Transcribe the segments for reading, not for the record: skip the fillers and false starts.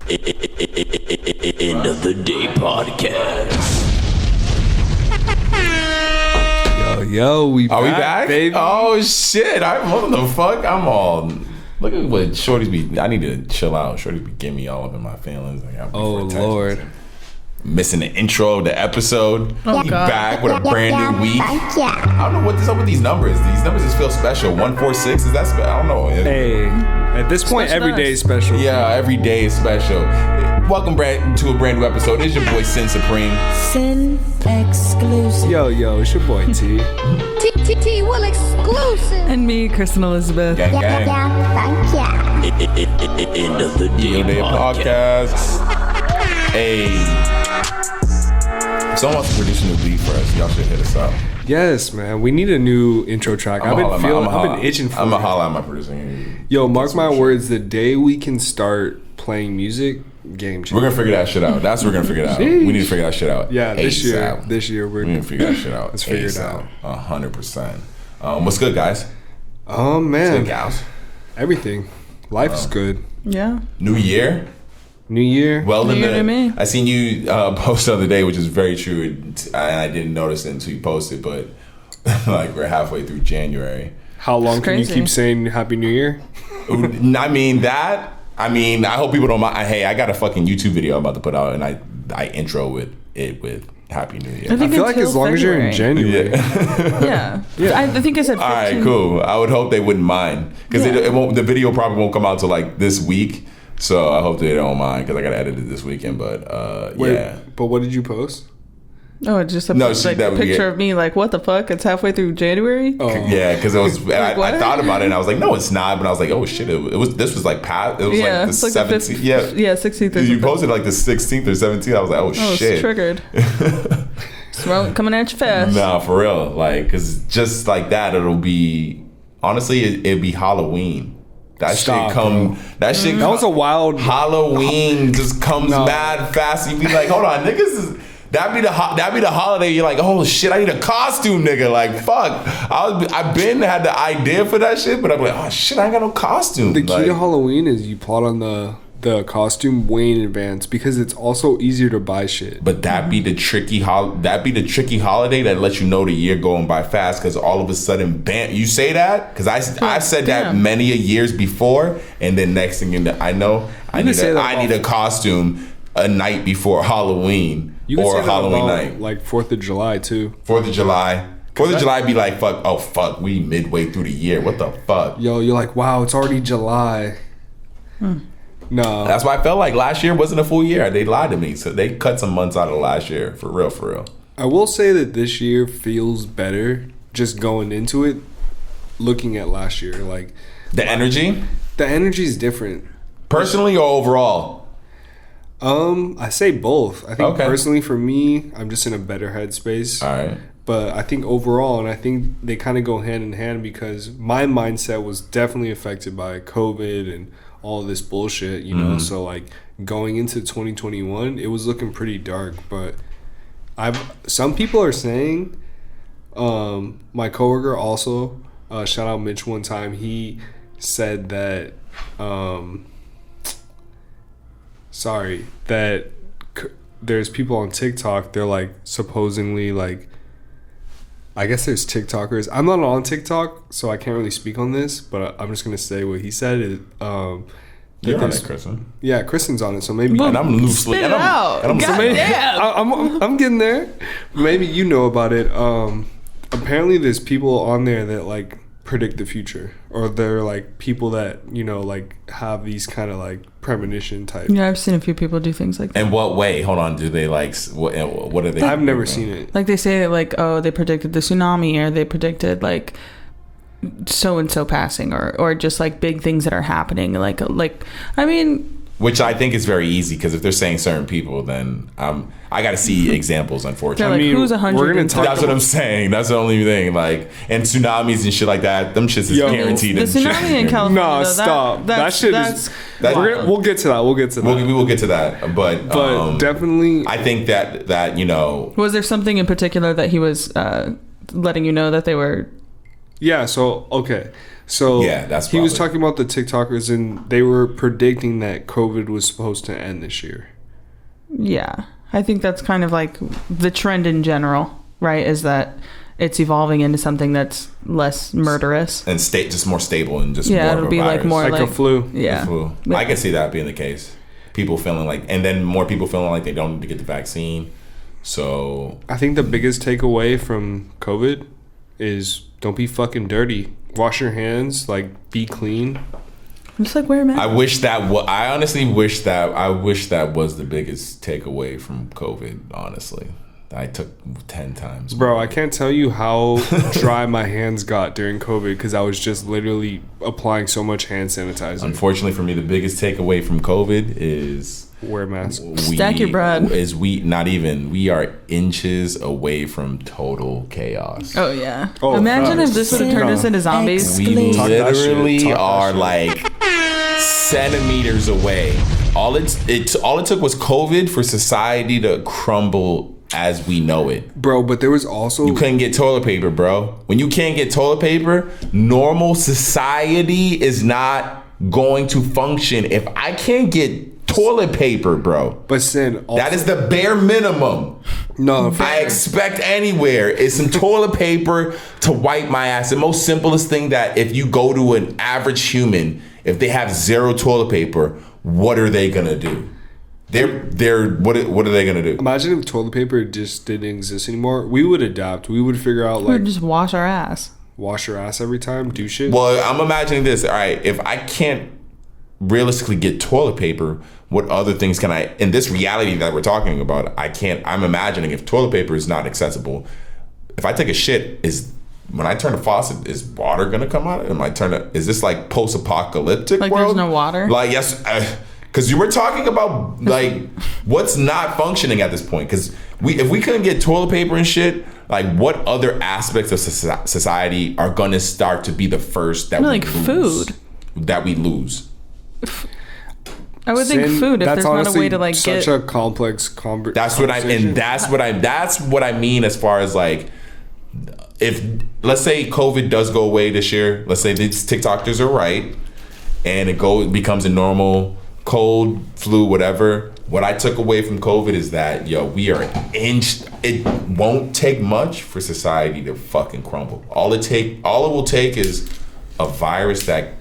End of the day podcast. Yo, we Are we back? baby? Oh shit! What the fuck? I'm all. Look at what Shorty's be. I need to chill out. Shorty's be getting me all up in my feelings. Like, Oh Lord. Missing the intro of the episode. Oh, We God. back with a brand new week. I don't know what is up with these numbers. These numbers just feel special. 146 is that special? I don't know. Hey, at this point, Special every day us. is special. Yeah, every day is special. Welcome to a brand new episode. It's your boy Sin Supreme. Sin exclusive. Yo, it's your boy T. T will exclusive. And me, Kristen Elizabeth. Gang, gang. End of the day EOD podcast. podcast. Hey. If someone wants to produce a new beat for us, y'all should hit us up. Yes, man, we need a new intro track. I've been itching for I'm gonna it. holler at my producing. Yo, mark my words. The day we can start playing music, game changer. We're gonna figure that shit out. That's what we're gonna figure it out. Sheesh. We need to figure that shit out. Yeah, this year. ASAP. This year We need to figure that shit out. Let's figure it out. 100%. What's good, guys? Oh Good man, gals. Everything. Life is good. Yeah. New year. New year. Well, New year to me. I seen you post the other day, which is very true, and I didn't notice it until you posted. But like we're halfway through January. How long It's can you crazy. keep saying Happy New Year? I mean, I hope people don't mind. Hey, I got a fucking YouTube video I'm about to put out, and I intro with Happy New Year. I think I feel like until as long as you're in February. January. Yeah. I think I said 15. All right, cool. I would hope they wouldn't mind because Yeah. it won't. The video probably won't come out till like this week, so I hope they don't mind because I gotta edit it this weekend. But Wait, yeah, but what did you post? Oh, it's just a No, see, like that a would be picture it. of me. Like, what the fuck? It's halfway through January. Oh, yeah, because it was. I what? thought about it and I was like, no, it's not. But I was like, oh shit, it was. This was like past. It was Yeah, like it's the like the 17th. Yeah, 16th. Or you something. posted like the 16th or 17th. I was like, oh Oh, shit. it's triggered. It's coming at you fast. Nah, for real. Like, because just like that, it'll be. Honestly, it'd be Halloween. That Stop, shit come. bro. That shit. That was a wild. Halloween just comes No. mad fast. You be like, hold on, niggas is. That'd be the holiday. You're like, oh shit, I need a costume, nigga. Like, fuck. I've been had the idea for that shit, but I'm like, oh shit, I ain't got no costume. The key like, to Halloween is you plot on the costume way in advance because it's also easier to buy shit. But that'd be the tricky holiday that lets you know the year going by fast because all of a sudden, bam, you say that because I said that damn. many a years before, and then next thing I know, I can say that need a costume a night before Halloween You can or say that Halloween about, night. like 4th of July too. 4th of July. 4th of July be like, fuck, oh fuck, we midway through the year. What the fuck? Yo, you're like, wow, it's already July. No, That's why I felt like last year wasn't a full year. They lied to me. So they cut some months out of last year. For real, for real. I will say that this year feels better just going into it. Looking at last year, like The energy? the energy is different. Personally or overall? I say both. I think Okay. personally for me, I'm just in a better headspace. Alright. But I think overall, and I think they kind of go hand in hand because my mindset was definitely affected by COVID and all this bullshit, you know? So like going into 2021, it was looking pretty dark, but some people are saying, my coworker also, shout out Mitch one time, he said that, that there's people on TikTok, they're like supposedly like, I guess there's TikTokers. I'm not on TikTok, so I can't really speak on this, but I'm just gonna say what he said is You're on it, Kristen. yeah, Kristen's on it, so maybe And I'm loosely. Spit And it I'm, out. and I'm God maybe- damn. I'm getting there. Maybe you know about it. Apparently there's people on there that like predict the future, or they're like people that, you know, like have these kind of like premonition type. Yeah, I've seen a few people do things like that. In what way? Hold on. Do they like what are they? I've never seen it. Like they say, like, oh, they predicted the tsunami, or they predicted like so and so passing, or just like big things that are happening. Like I mean, Which I think is very easy because if they're saying certain people, then I got to see examples. they're Unfortunately, like, mean, who's we're gonna 100? talk that's what I'm saying. That's the only thing. Like, and tsunamis and shit like that. Them shits is Yo, guaranteed. The tsunami in California. No, though, stop. That shit is- wild. We'll get to that. We will get to that, but definitely, I think that you know. Was there something in particular that he was letting you know that they were? yeah. So okay, So Yeah, that's he was probably- talking about the TikTokers, and they were predicting that COVID was supposed to end this year. Yeah. I think that's kind of like the trend in general, right? Is that it's evolving into something that's less murderous. And just more stable and just Yeah, more it'll of a be like virus. more Like a flu. Yeah. Flu. I can see that being the case. People feeling like, and then more people feeling like they don't need to get the vaccine. So I think the biggest takeaway from COVID is don't be fucking dirty. Wash your hands, like be clean. Just like wear a mask. I honestly wish that was the biggest takeaway from COVID. Honestly, I took 10 times. Bro, I can't tell you how dry my hands got during COVID because I was just literally applying so much hand sanitizer. Unfortunately for me, the biggest takeaway from COVID is Wear a mask. Stack your bread. We are inches away from total chaos. Oh yeah. Oh, Imagine God. if this would have turned us into zombies. We Talk that shit. literally Talk that are shit. like centimeters away. All it took was COVID for society to crumble as we know it. Bro, but there was also... You couldn't get toilet paper, bro. When you can't get toilet paper, normal society is not going to function. If I can't get toilet paper, bro, But Sin, also, that is the bare minimum no, I expect anywhere is some toilet paper to wipe my ass. The most simplest thing that if you go to an average human, if they have zero toilet paper, what are they gonna do? What are they gonna do? imagine if toilet paper just didn't exist anymore. We would adapt. We would figure out We would like just wash our ass. wash your ass every time, do shit. Well, I'm imagining this. All right, if I can't realistically get toilet paper, what other things can I, in this reality that we're talking about, I'm imagining if toilet paper is not accessible, if I take a shit, when I turn the faucet, is water gonna come out? Is this like post-apocalyptic Like world? there's no water? Like, yes, because you were talking about like what's not functioning at this point. Because if we couldn't get toilet paper and shit, like what other aspects of society are gonna start to be the first that we Like lose? food. That we lose. I would think Sin, food if that's there's not a honestly way to like such get. a complex conversation. That's what I mean as far as like, if let's say COVID does go away this year, let's say these TikTokers are right, and it becomes a normal cold, flu, whatever. What I took away from COVID is that we are it won't take much for society to fucking crumble. All it will take is a virus that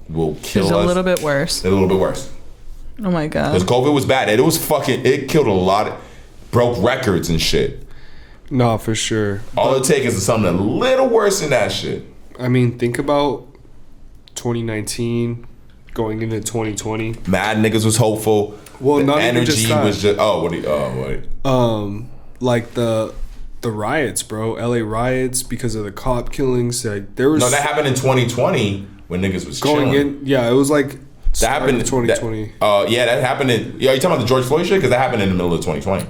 will kill us a little bit worse. A little bit worse. Oh my god. Because COVID was bad. It killed a lot, broke records and shit. No, for sure. All it takes is something a little worse than that shit. I mean, think about 2019 going into 2020. Mad niggas was hopeful. Well, the not even energy just that. was just what? Like the riots, bro. LA riots because of the cop killings. Like there was No, that happened in 2020 when niggas was going chilling. in. Yeah, it was like That happened in 2020. That happened in. You talking about the George Floyd shit? Because that happened in the middle of 2020.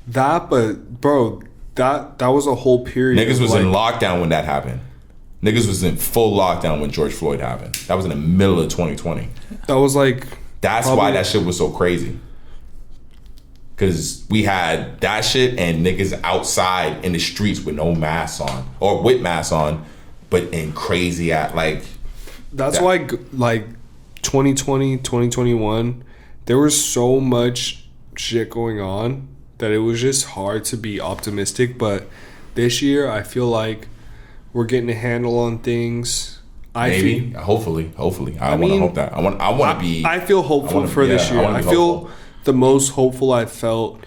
But bro, that was a whole period. Niggas of was like, in lockdown when that happened. Niggas was in full lockdown when George Floyd happened. That was in the middle of 2020. That was like. That's probably, why that shit was so crazy. Because we had that shit and niggas outside in the streets with no masks on. Or with masks on, but in crazy like... That's why, like, 2020, 2021, there was so much shit going on that it was just hard to be optimistic. But this year, I feel like we're getting a handle on things. Maybe, hopefully. I want to hope that. I want to be... I feel hopeful for this year. I feel the most hopeful I've felt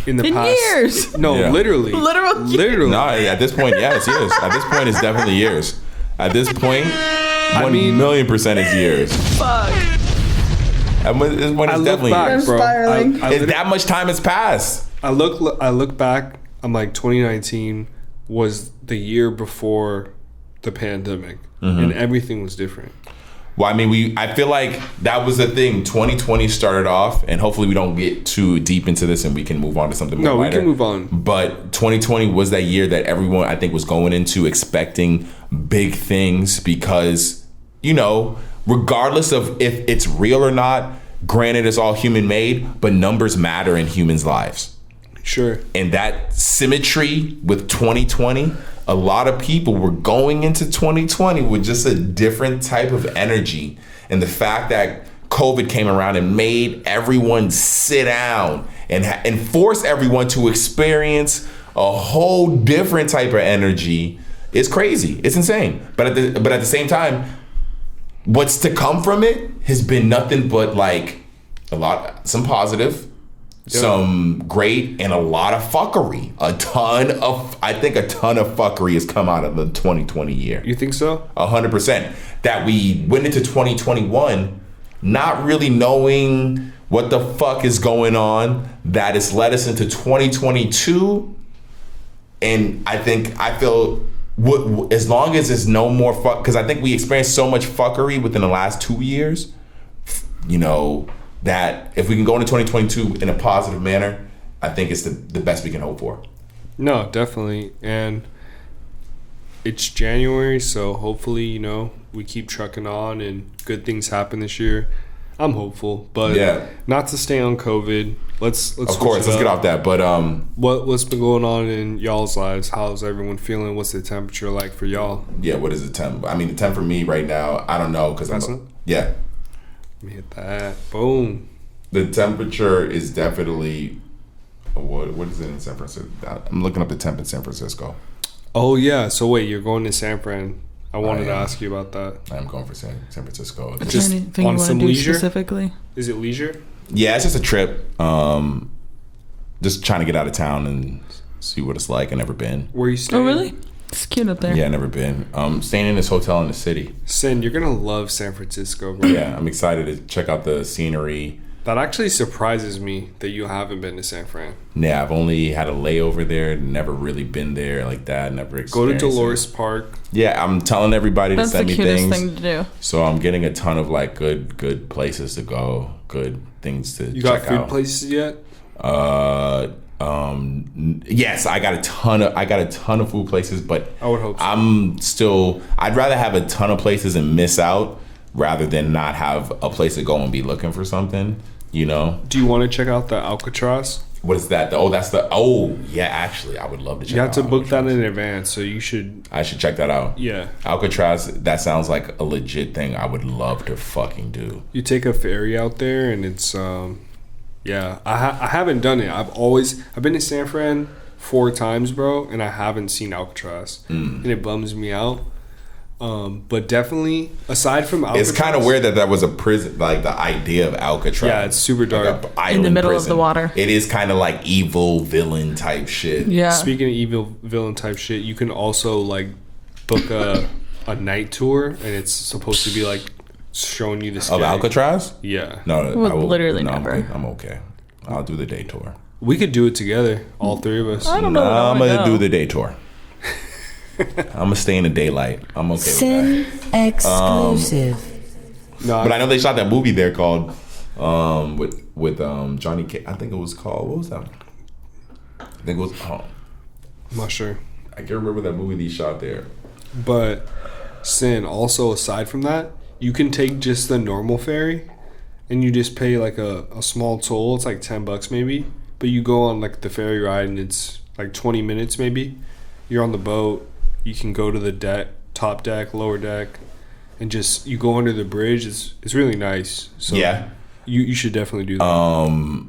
in the In past years. No, Yeah. literally. Literally. No, at this point, yeah, it's years. At this point, it's definitely years. At this point, 1,000,000% is years. Fuck. At this point, I it's look definitely back, years. bro. spiraling. That much time has passed. I look back. I'm like 2019 was the year before the pandemic, and everything was different. Well, I mean, I feel like that was the thing. 2020 started off, and hopefully we don't get too deep into this and we can move on to something more No, we lighter. can move on. But 2020 was that year that everyone, I think, was going into expecting big things because, regardless of if it's real or not, granted, it's all human made, but numbers matter in humans' lives. Sure. And that symmetry with 2020, a lot of people were going into 2020 with just a different type of energy. And the fact that COVID came around and made everyone sit down and force everyone to experience a whole different type of energy is crazy. It's insane. But at the same time, what's to come from it has been nothing but like some positive, some great, and a lot of fuckery. I think a ton of fuckery has come out of the 2020 year. You think so? 100%. That we went into 2021 not really knowing what the fuck is going on. That has led us into 2022. And I feel as long as there's no more fuck, because I think we experienced so much fuckery within the last 2 years, you know, that if we can go into 2022 in a positive manner, I think it's the best we can hope for. No, definitely. And it's January, so hopefully, you know, we keep trucking on and good things happen this year. I'm hopeful, but not to stay on COVID. Let's of course, let's get off that. But what's been going on in y'all's lives? How's everyone feeling? What's the temperature like for y'all? Yeah, what is the temp? I mean, the temp for me right now, I don't know because yeah. Let me hit that. Boom. The temperature is definitely what is it in San Francisco? I'm looking up the temp in San Francisco. Oh yeah. So wait, you're going to San Fran? I wanted to ask you about that. I'm going for San Francisco. Is there anything you want to do specifically? Is it leisure? Yeah, it's just a trip. Just trying to get out of town and see what it's like. I've never been. Where are you staying? Oh, really? It's cute up there. Yeah, never been. Staying in this hotel in the city. Sin, you're gonna love San Francisco, bro. Yeah, I'm excited to check out the scenery. That actually surprises me that you haven't been to San Fran. Yeah, I've only had a layover there. Never really been there like that. Never experienced Go to Dolores Park. Yeah, I'm telling everybody to send me things. That's the cutest thing to do. So I'm getting a ton of like good places to go, good things to check out. You got food places yet? Yes, I got a ton of food places, but I would hope so. I'd rather have a ton of places and miss out rather than not have a place to go and be looking for something, you know. Do you want to check out the Alcatraz? What is that? Yeah, actually, I would love to check out. You have to book Alcatraz. that in advance, so you should. I should check that out. Yeah. Alcatraz, that sounds like a legit thing I would love to fucking do. You take a ferry out there and it's yeah, I haven't done it. I've been to San Fran 4 times, bro, and I haven't seen Alcatraz, and it bums me out. But definitely, aside from Alcatraz, it's kind of weird that was a prison, like the idea of Alcatraz. Yeah, it's super dark, like in the middle prison. of the water. It is kind of like evil villain type shit. Yeah. Speaking of evil villain type shit, you can also like book a night tour, and it's supposed to be like showing you the of Alcatraz. Yeah. No, I will, literally no, never. I'm okay. I'll do the day tour. We could do it together, all 3 of us. I don't know. I'm gonna do the day tour. I'm gonna stay in the daylight. I'm okay Sin with that. exclusive. No, But I know they shot that movie there called with Johnny K. I think it was called, what was that? I think it was. I'm not sure. I can't remember that movie they shot there. But Sin, also aside from that, you can take just the normal ferry, and you just pay like a small toll. It's like $10 maybe. But you go on like the ferry ride, and it's like 20 minutes maybe. You're on the boat. You can go to the deck, top deck, lower deck, and just you go under the bridge. It's really nice. So Yeah. you should definitely do that.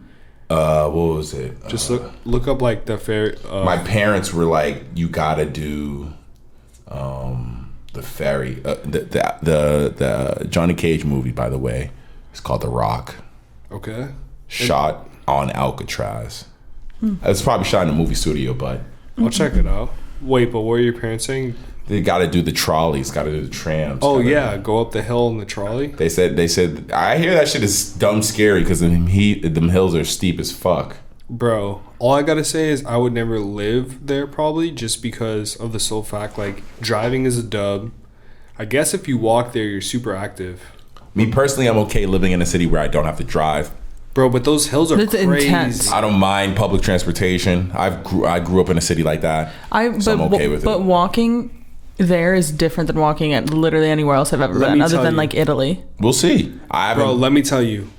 What was it? Just look up like the ferry. My parents were like, "You gotta do the ferry." The Johnny Cage movie, by the way, it's called The Rock. Okay. Shot on Alcatraz. It's probably shot in a movie studio, but I'll check it out. Wait, but what are your parents saying? they got to do the trolleys, got to do the trams. Oh gotta- yeah, go up the hill in the trolley. They said I hear that shit is dumb scary because them hills are steep as fuck. Bro, all I gotta say is I would never live there probably just because of the sole fact like driving is a dub. I guess if you walk there, you're super active. Me personally, I'm okay living in a city where I don't have to drive. Bro, but those hills are That's crazy. intense. I don't mind public transportation. I grew up in a city like that. So I'm okay with it. But walking there is different than walking at literally anywhere else I've ever Let been, me other tell than you. like Italy. We'll see. Bro, let me tell you,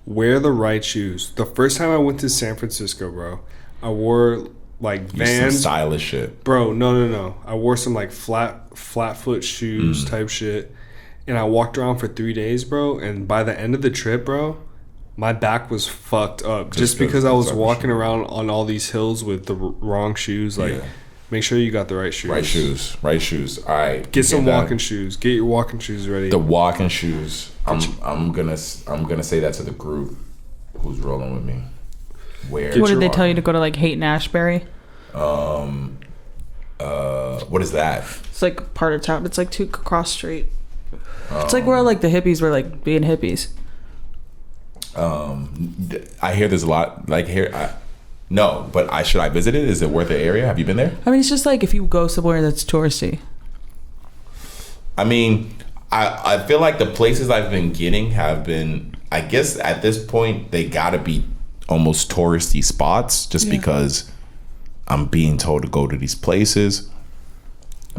wear the right shoes. The first time I went to San Francisco, bro, I wore like Some Vans. stylish shit. Bro, no. I wore some like flat foot shoes type shit. And I walked around for 3 days, bro. And by the end of the trip, bro, my back was fucked up. Just because I was walking around on all these hills with the wrong shoes. Like, make sure you got the right shoes. Right shoes. All right. Get some walking shoes. Get your walking shoes ready. The walking shoes. I'm gonna say that to the group who's rolling with me. Where? What did they tell you to go to like Haight Ashbury? What is that? It's like part of town. It's like 2 cross street. It's like where like the hippies were like being hippies. I hear there's a lot like here. No, but should I visit it? Is it worth the area? Have you been there? I mean, it's just like if you go somewhere that's touristy. I mean, I feel like the places I've been getting have been, I guess at this point, they gotta be almost touristy spots just because I'm being told to go to these places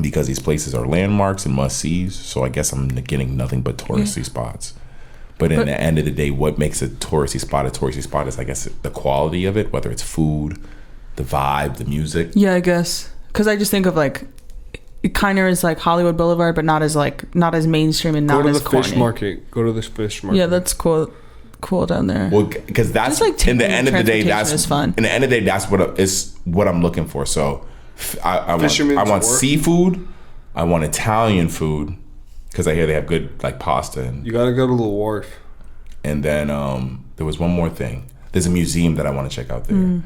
because these places are landmarks and must-sees. So I guess I'm getting nothing but touristy spots. But in the end of the day, what makes a touristy spot is, I guess, the quality of it, whether it's food, the vibe, the music. Yeah, I guess. Because I just think of like, it kind of is like Hollywood Boulevard, but not as mainstream and not as corny. Fish market. Go to the fish market. Yeah, that's cool down there. Well, because that's like in the end of the day, is fun. In the end of the day, that's what I'm looking for. So I want seafood. I want Italian food because I hear they have good like pasta. And you gotta go to the wharf. And then there was one more thing. There's a museum that I want to check out there.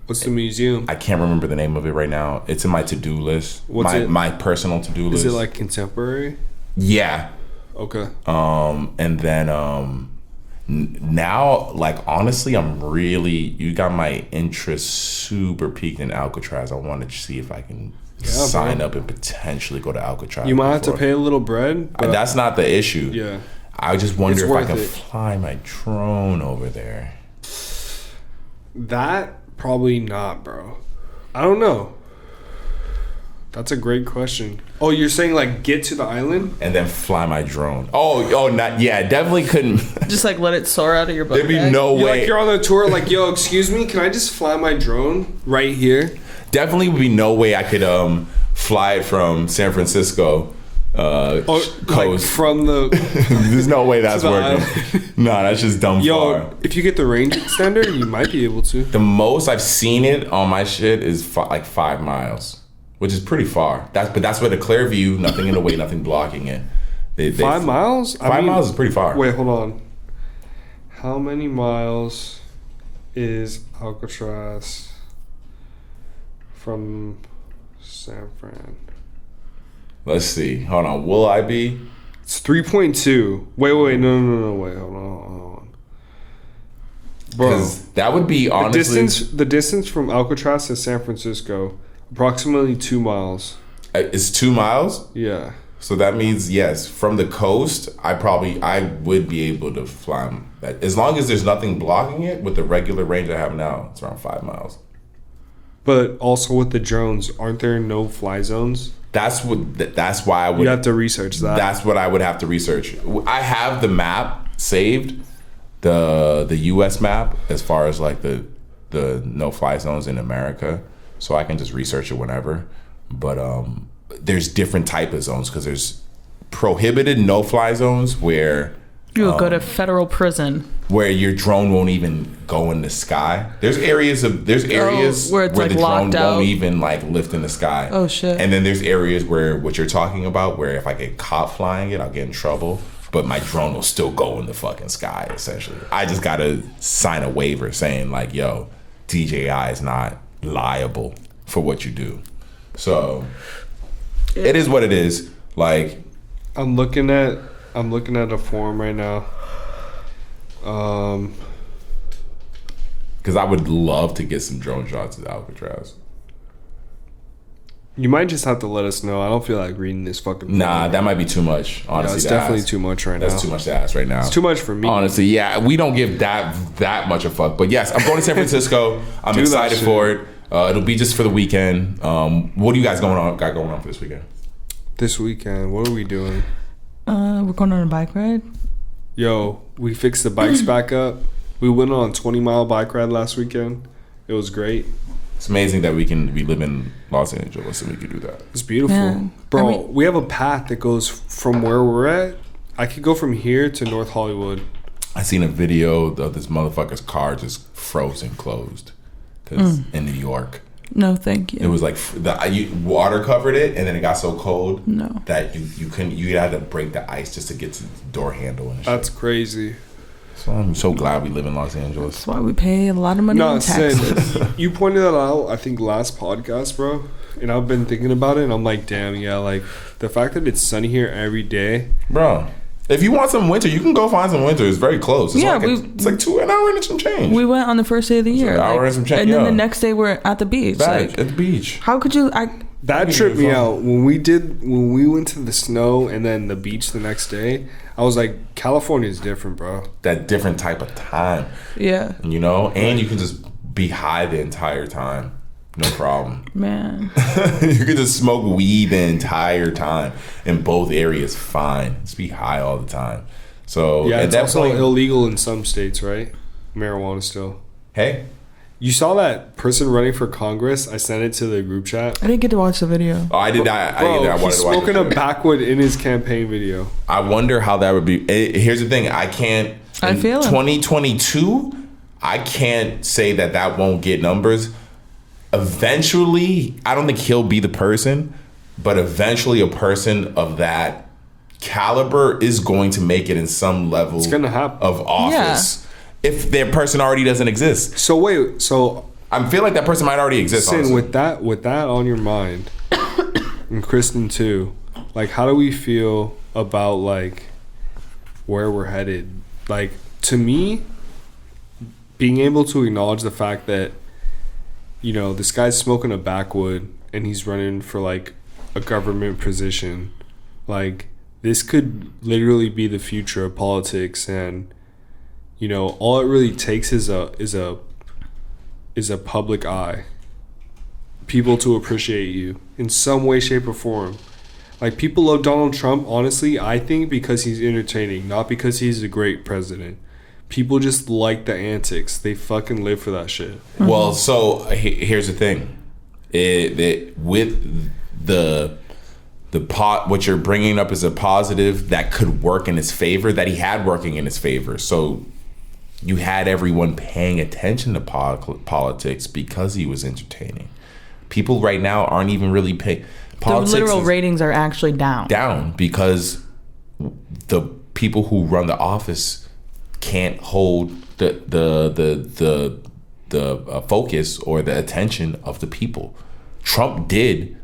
What's the museum? I can't remember the name of it right now. It's in my to-do list. My personal to-do list. Is it like contemporary? Yeah. Okay. And then now, like, honestly, you got my interest super peaked in Alcatraz. I want to see if I can sign up and potentially go to Alcatraz. You might have to pay a little bread. But that's not the issue. Yeah. I just wonder if I can fly my drone over there. That probably not, bro. I don't know. That's a great question. Oh, you're saying like get to the island and then fly my drone? Oh, not yeah. Definitely couldn't. Just like let it soar out of your boat. There'd be no way. Like you're on the tour, like yo, excuse me, can I just fly my drone right here? Definitely would be no way I could fly it from San Francisco. Coast like from the. There's no way that's working. No, that's just dumb. Yo, if you get the range extender, you might be able to. The most I've seen it on my shit is like 5 miles. Which is pretty far. That's where the clear view, nothing in the way, nothing blocking it. 5 miles? 5 miles is pretty far. Wait, hold on. How many miles is Alcatraz from San Fran? Let's see. Hold on. Will I be? It's 3.2. Wait. No. Wait, hold on. Bro, that would be honestly the distance from Alcatraz to San Francisco. Approximately 2 miles. It's 2 miles? Yeah. So that means, yes, from the coast, I would be able to fly that. As long as there's nothing blocking it with the regular range I have now, it's around 5 miles. But also with the drones, aren't there no fly zones? That's why I would... You have to research that. That's what I would have to research. I have the map saved, the U.S. map, as far as like the no-fly zones in America. So I can just research it whenever. But there's different type of zones because there's prohibited no-fly zones where you'll go to federal prison where your drone won't even go in the sky. There's areas where it's like the drone locked out. Won't even like lift in the sky. Oh shit! And then there's areas where what you're talking about, where if I get caught flying it, I'll get in trouble. But my drone will still go in the fucking sky. Essentially, I just gotta sign a waiver saying like, "Yo, DJI is not liable for what you do." So it is what it is. Like I'm looking at a form right now. Because I would love to get some drone shots at Alcatraz. You might just have to let us know. I don't feel like reading this fucking form. Nah, that might be too much. Honestly, it's definitely too much right now. That's too much to ask right now. It's too much for me. Honestly, yeah, we don't give that much a fuck. But yes, I'm going to San Francisco. I'm excited for it. It'll be just for the weekend. What do you guys got going on for this weekend? This weekend, what are we doing? We're going on a bike ride. Yo, we fixed the bikes back up. We went on a 20-mile bike ride last weekend. It was great. It's amazing that we live in Los Angeles and we can do that. It's beautiful. Yeah. Bro, I mean- we have a path that goes from where we're at. I could go from here to North Hollywood. I seen a video of this motherfucker's car just frozen closed because in New York. No, thank you. It was like water covered it, and then it got so cold No. that you had to break the ice just to get to the door handle and shit. That's crazy. So I'm so glad we live in Los Angeles. That's why we pay a lot of money No, in taxes. Sin, you pointed that out, I think, last podcast, bro. And I've been thinking about it, and I'm like, damn, yeah, like, the fact that it's sunny here every day. Bro, if you want some winter, you can go find some winter. It's very close. It's Yeah, it's like an hour and some change. We went on the first day of the year. an hour and some change, and then yeah. the next day we're at the beach. Back Like, at the beach. how could you? That tripped me out. When we went to the snow and then the beach the next day, I was like, California is different, bro. That different type of time, Yeah, you know? And you can just be high the entire time. No problem. man. You can just smoke weed the entire time in both areas, fine. Just be high all the time. So Yeah, at it's that also point, illegal in some states, right? Marijuana still. hey, You saw that person running for Congress? I sent it to the group chat. I didn't get to watch the video. oh, I did not. Bro, I wanted he's to watch smoking it. a backwood in his campaign video. I wonder how that would be. Here's the thing: I can't. I in feel him. 2022. I can't say that won't get numbers. Eventually, I don't think he'll be the person, but eventually, a person of that caliber is going to make it in some level It's gonna happen. of office. If their person already doesn't exist, So wait, so I feel like that person might already exist. Sin, honestly. with that on your mind, and Kristen too, like, how do we feel about like where we're headed? Like, to me, being able to acknowledge the fact that, you know, this guy's smoking a backwood and he's running for like a government position, like, this could literally be the future of politics. And, you know, all it really takes is a public eye, people to appreciate you in some way, shape, or form. Like, people love Donald Trump, honestly, I think, because he's entertaining, not because he's a great president. People just like the antics. They fucking live for that shit. Well, so here's the thing: with what you're bringing up is a positive that could work in his favor, that he had working in his favor. So you had everyone paying attention to politics because he was entertaining. People right now aren't even really paying. The literal ratings are actually down because the people who run the office can't hold the focus or the attention of the people. Trump did.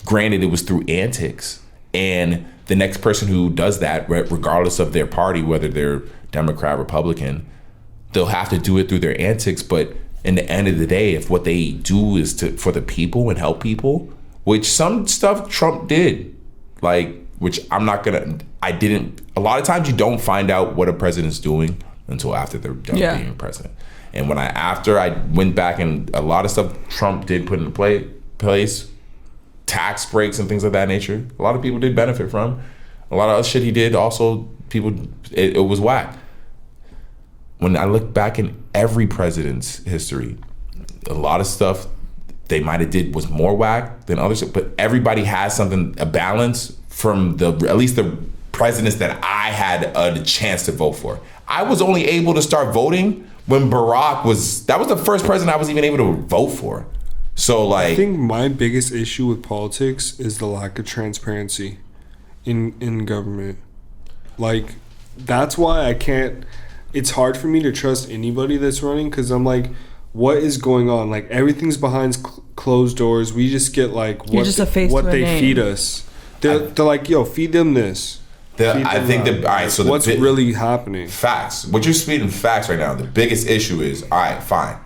Granted, it was through antics, and the next person who does that, regardless of their party, whether they're Democrat, Republican, they'll have to do it through their antics. But in the end of the day, if what they do is for the people and help people, which some stuff Trump did, like, which a lot of times you don't find out what a president's doing until after they're done being president. And after I went back, and a lot of stuff Trump did put into place, tax breaks and things of that nature, a lot of people did benefit from. A lot of other shit he did also, it was whack. When I look back in every president's history, a lot of stuff they might have did was more whack than others, but everybody has something, a balance from at least the presidents that I had a chance to vote for. I was only able to start voting when that was the first president I was even able to vote for. So, like, I think my biggest issue with politics is the lack of transparency in government. Like, that's why it's hard for me to trust anybody that's running, because I'm like, what is going on? Like, everything's behind closed doors. We just get like You're just a face what to a they name. feed us. They're like, yo, feed them this. I think all right. So what's really happening? Facts. What you're speaking facts right now. The biggest issue is, all right, fine.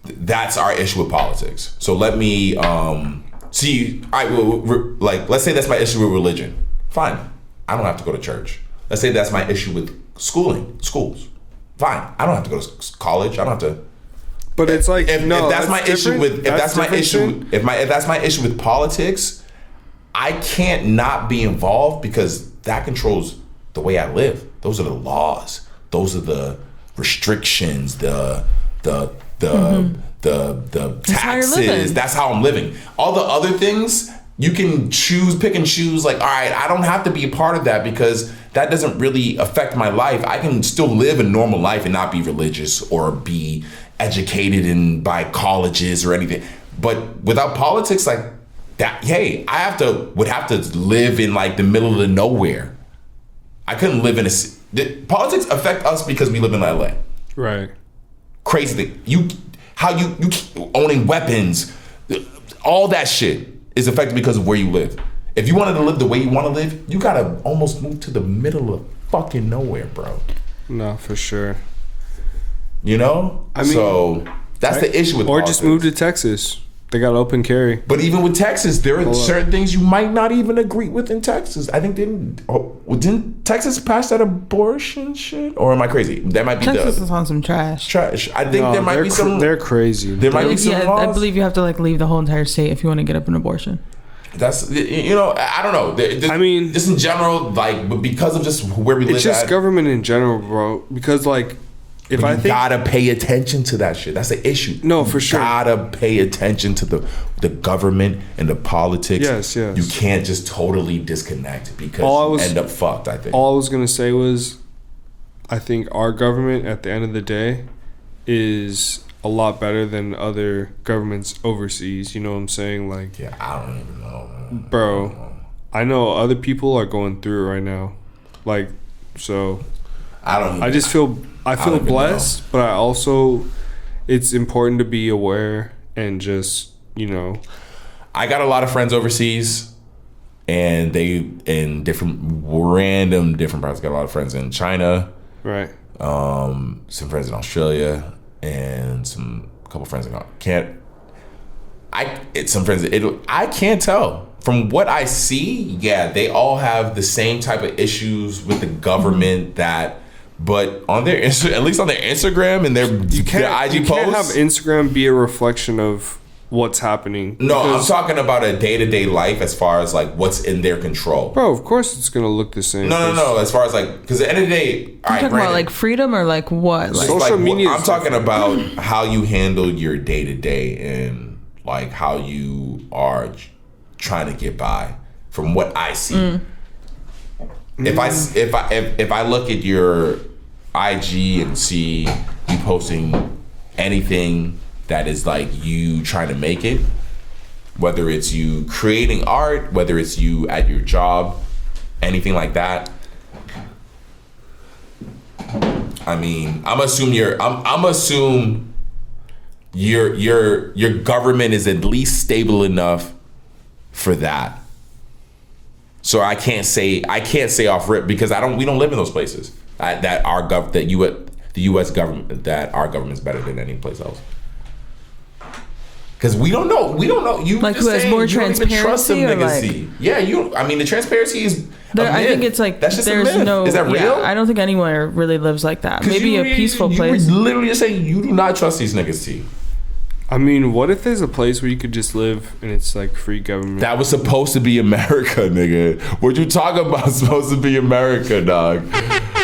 That's our issue with politics. So let me see. All right, like, let's say that's my issue with religion. Fine, I don't have to go to church. Let's say that's my issue with schools. Fine, I don't have to go to college. I don't have to. But it's like, if that's my issue with politics, I can't not be involved, because that controls the way I live. Those are the laws. Those are the restrictions, the the how you're taxes. living. That's how I'm living. All the other things you can pick and choose. Like, all right, I don't have to be a part of that because that doesn't really affect my life. I can still live a normal life and not be religious or be educated by colleges or anything. But without politics, like that, hey, would have to live in like the middle of nowhere. I couldn't live in politics affect us because we live in LA. Right. Crazy thing. You owning weapons, all that shit is affected because of where you live. If you wanted to live the way you want to live, you gotta almost move to the middle of fucking nowhere, bro. No, for sure. You know? I mean, so that's the issue with politics. Or just move to Texas. They got open carry. But even with Texas, there are certain things you might not even agree with in Texas. I think didn't Texas pass that abortion shit? Or am I crazy? That might be Texas is on some trash. Trash. I think there might be some. They're crazy. There might be some laws. I believe you have to like leave the whole entire state if you want to get up an abortion. That's, you know, I don't know. I mean, just in general, like, but because of just where we live, it's just government in general, bro. Because like, if you gotta pay attention to that shit. That's the issue. No, for sure. You gotta pay attention to the government and the politics. Yes. You can't just totally disconnect because you end up fucked, I think. All I was gonna say was, I think our government at the end of the day is a lot better than other governments overseas. You know what I'm saying? Like, yeah, I don't even know, man. Bro, I know other people are going through it right now. Like, so I just feel blessed, but I also, it's important to be aware and just, you know. I got a lot of friends overseas, and they in random different parts. Got a lot of friends in China, right? Some friends in Australia, and a couple friends in I can't tell. From what I see, yeah, they all have the same type of issues with the government but on their at least on their Instagram and their IG posts. You can't have Instagram be a reflection of what's happening. No, I'm talking about a day-to-day life as far as like what's in their control. Bro, of course it's gonna look the same. No. As far as like, because at the end of the day, you're talking about like freedom or like what? Like social media. I'm talking about how you handle your day-to-day and like how you are trying to get by. From what I see, if I look at your IG and see you posting anything that is like you trying to make it, whether it's you creating art, whether it's you at your job, anything like that. I mean, I'm assume your government is at least stable enough for that. So I can't say off rip because we don't live in those places the U.S. government, that our government's better than any place else. Because we don't know. You like who has more transparency or like? Yeah, the transparency is. I think it's like that's just there's a myth. no. Is that real? Yeah, I don't think anywhere really lives like that. Maybe a peaceful place. You literally just saying you do not trust these niggas, T. I mean, what if there's a place where you could just live and it's like free government? That was supposed to be America, nigga. What you talking about is supposed to be America, dog.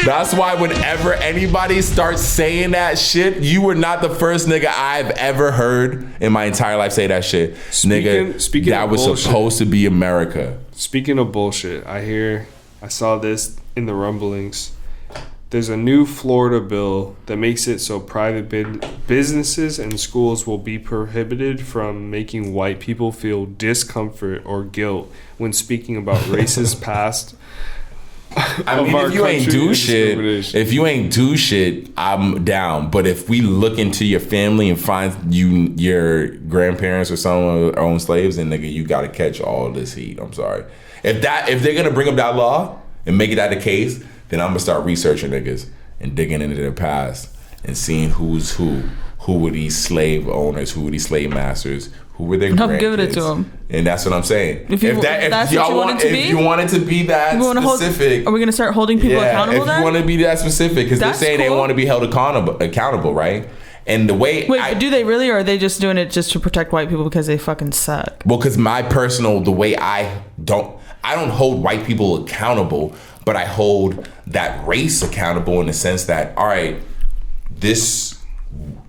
That's why whenever anybody starts saying that shit, you were not the first nigga I've ever heard in my entire life say that shit. Speaking that was bullshit. Supposed to be America. Speaking of bullshit, I saw this in the rumblings. There's a new Florida bill that makes it so private businesses and schools will be prohibited from making white people feel discomfort or guilt when speaking about racist past. I mean, if you ain't do shit, I'm down. But if we look into your family and find your grandparents or someone own slaves, then nigga, you gotta catch all this heat. I'm sorry. If they're gonna bring up that law and make it that the case, then I'm gonna start researching niggas and digging into their past and seeing who's who were these slave owners, who were these slave masters, who were their grandkids. I'm giving it to them. And that's what I'm saying. If you want it to be that specific, are we gonna start holding people accountable? If you want to be that specific, because they're saying they want to be held accountable, right? And the way do they really, or are they just doing it just to protect white people because they fucking suck? Well, because the way I don't hold white people accountable, but I hold that race accountable in the sense that, all right, this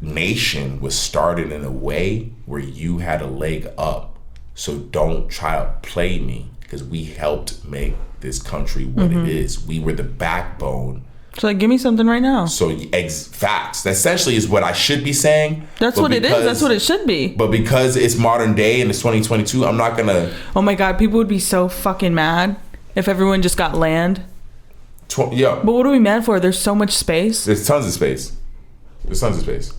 nation was started in a way where you had a leg up. So don't try to play me, because we helped make this country what it is. We were the backbone. So like, give me something right now. So facts. That essentially is what I should be saying. That's what it is. That's what it should be. But because it's modern day and it's 2022, I'm not gonna. Oh my God, people would be so fucking mad if everyone just got land. Yeah. But what are we mad for? There's so much space. There's tons of space. There's tons of space.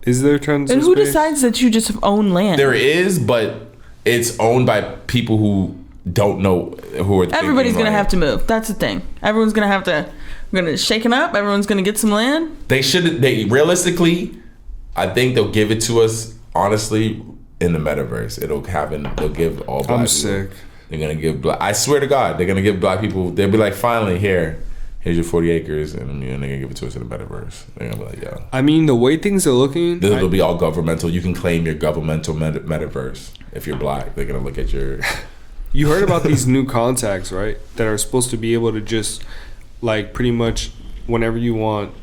Is there tons And of who space? decides that you just own land? There is, but it's owned by people who don't know who are. Everybody's gonna have to move. That's the thing. Everyone's gonna have to. We're gonna shake it up. Everyone's gonna get some land. They should. They realistically, I think they'll give it to us. Honestly, in the metaverse, it'll happen. They'll give all black. I'm people. sick. They're gonna give black. I swear to God, they're gonna give black people. They'll be like, finally, here's your 40 acres, and they're gonna give it to us in the metaverse. They're gonna be like, yo. I mean, the way things are looking, It'll be all governmental. You can claim your governmental metaverse if you're black. They're gonna look at your. You heard about these new contacts, right? That are supposed to be able to just, like, pretty much whenever you want,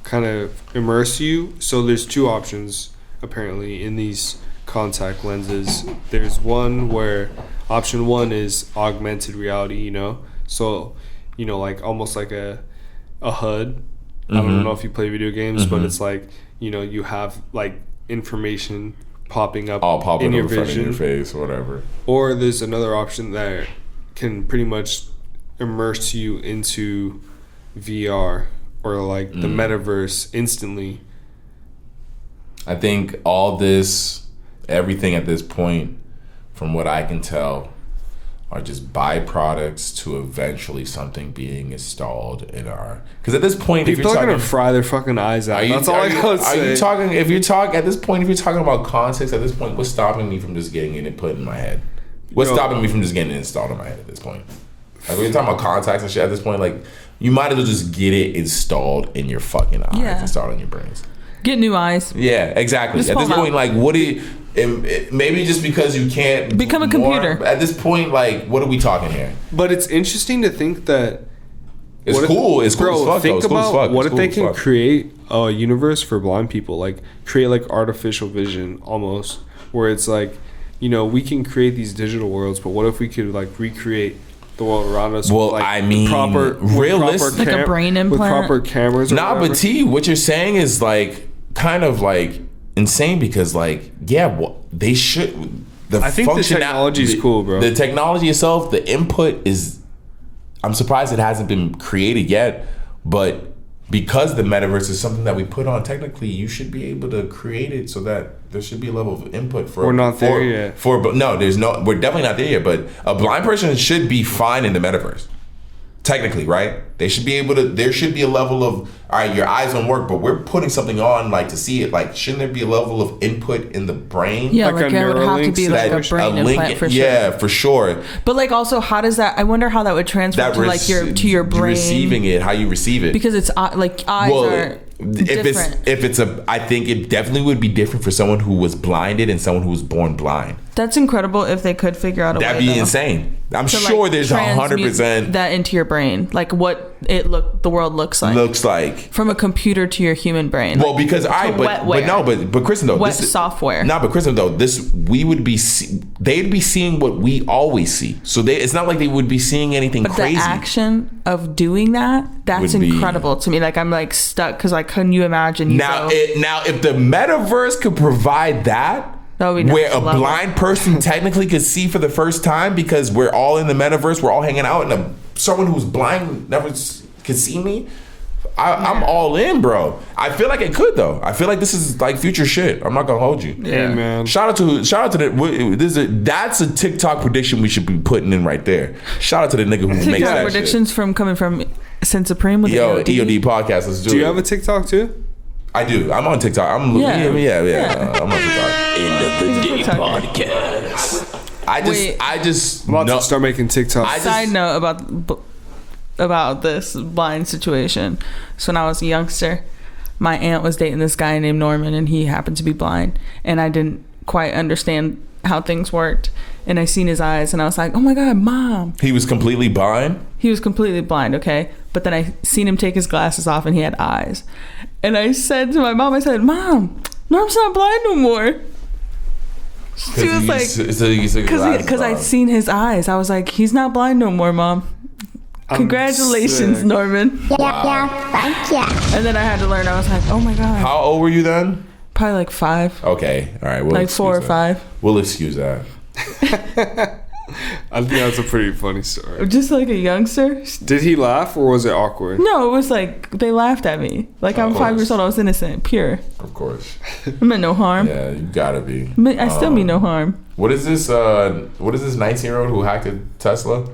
kind of immerse you. So there's two options, apparently, in these contact lenses. There's one where option one is augmented reality, you know? So, you know, like almost like a HUD. I don't know if you play video games, but it's like, you know, you have, like, information popping up All popping in your over front of vision, your face or whatever. or there's another option that can pretty much immerse you into VR or like the metaverse instantly. I think all this, everything at this point, from what I can tell, are just byproducts to eventually something being installed in our. Because at this point, People are gonna fry their fucking eyes out. That's all I gotta say. Are you talking? If you're talking at this point, if you're talking about context, at this point, what's stopping me from just getting it put in my head? What's stopping me from just getting it installed in my head at this point? Like, when you're talking about contacts and shit at this point, like, you might as well just get it installed in your fucking eyes, installed in your brains. Get new eyes. Yeah, exactly. Just at this pull 'em point, like, what do you? Maybe just because you can't Become a do more, computer. at this point, like, what are we talking here? But it's interesting to think that It's cool. It's cool as fuck. Think though. It's cool as about fuck. what It's if they cool as can fuck. create a universe for blind people, like create like artificial vision almost, where it's like, you know, we can create these digital worlds, but what if we could like recreate the world around us? Well, with, like, I mean, realistic- Like a brain with implant? proper cameras. Or Nah, whatever. but T, what you're saying is like kind of like insane because like, yeah, well, they should. I think the technology is cool, bro. The technology itself, the input is. I'm surprised it hasn't been created yet, but because the metaverse is something that we put on, technically you should be able to create it so that there should be a level of input for. We're not there yet. But no, we're definitely not there yet. But a blind person should be fine in the metaverse. Technically, right? They should be able to. There should be a level of, all right, your eyes don't work, but we're putting something on like to see it. Like, shouldn't there be a level of input in the brain? Yeah, Like like a there would have to Neuralink be like a brain implant for sure. Yeah, for sure. But like also, how does that? I wonder how that would transfer to like your brain. Receiving it, how you receive it. Because it's like eyes are different. if it's a, I think it definitely would be different for someone who was blinded and someone who was born blind. That's incredible if they could figure out a way. That'd be though, insane. I'm to, sure like, there's transmute 100% that into your brain, like what the world looks like looks like. from a computer to your human brain. Well, like, because but Kristen though, wet software. No, but Kristen though, we would be they'd be seeing what we always see. So it's not like they would be seeing anything But crazy. the action of doing that's Would be- incredible to me. Like I'm like stuck because like couldn't you imagine you Now, go, if the metaverse could provide that, That would be where next a level. blind person technically could see for the first time because we're all in the metaverse, we're all hanging out, and someone who's blind never could see me. I'm all in, bro. I feel like it could though. I feel like this is like future shit. I'm not gonna hold you. Hey, man. Shout out to that's a TikTok prediction we should be putting in right there. Shout out to the nigga who makes TikTok that predictions coming from Sin Supreme with shit. Yo, the EOD podcast. Let's do it. Do you have a TikTok too? I do. I'm on TikTok. I'm Yeah. I'm on TikTok. End of the He's a day TikToker. podcast. I just I'm about no, to start making TikToks. I just- Side note about this blind situation. So when I was a youngster, my aunt was dating this guy named Norman, and he happened to be blind, and I didn't quite understand how things worked, and I seen his eyes, and I was like, oh my god, Mom. He was completely blind. He was completely blind, okay? But then I seen him take his glasses off, and he had eyes. And I said to my mom, I said, Mom, Norm's not blind no more. She was like, because I seen his eyes. I was like, he's not blind no more, Mom. Congratulations, sick. Norman. Yeah, thank you. And then I had to learn. I was like, oh my god. How old were you then? Probably like 5. Okay, all right. We'll Like 4 or excuse that. 5. We'll excuse that. I think that's a pretty funny story. Just like a youngster. Did he laugh or was it awkward? No, it was like they laughed at me. Like I'm 5 years old. I was innocent, pure. Of course. I meant no harm. Yeah, you gotta be. I still mean no harm. What is this? What is this 19-year-old who hacked a Tesla?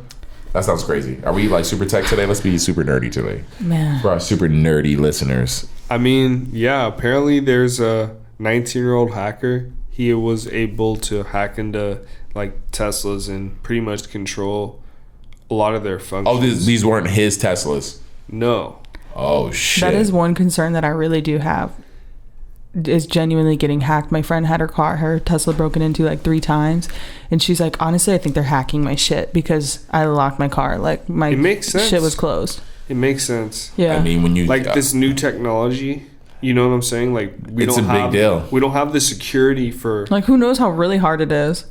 That sounds crazy. Are we like super tech today? Let's be super nerdy today Man. for our super nerdy listeners. I mean, yeah, apparently there's a 19-year-old hacker. He was able to hack into like Teslas and pretty much control a lot of their functions. Oh, these weren't his Teslas. No. Oh shit. That is one concern that I really do have. Is genuinely getting hacked. My friend had her Tesla broken into like 3 times, and she's like, honestly, I think they're hacking my shit because I locked my car. Like my It makes sense. shit was closed. It makes sense. Yeah. I mean, when you Like this new technology, you know what I'm saying? Like It's a big deal. We don't have the security for Like who knows how really hard it is.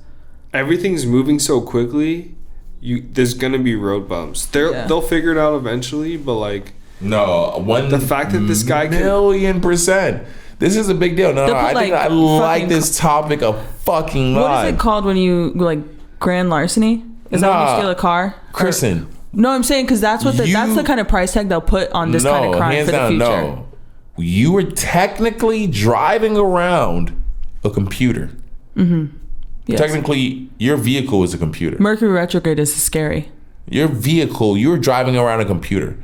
everything's moving so quickly. There's gonna be road bumps. They'll figure it out eventually, but like no the fact that this guy can $1,000,000%. This is a big deal. No, They'll I put, think like, I like fucking this topic a fucking lot. What is it called when you like grand larceny? Is that when you steal a car? Kristen. No, I'm saying because that's that's the kind of price tag they'll put on this kind of crime hands for the down, future. No. You were technically driving around a computer. Mm-hmm. Yes. Technically, your vehicle is a computer. Mercury retrograde is scary. Your vehicle, you're driving around a computer.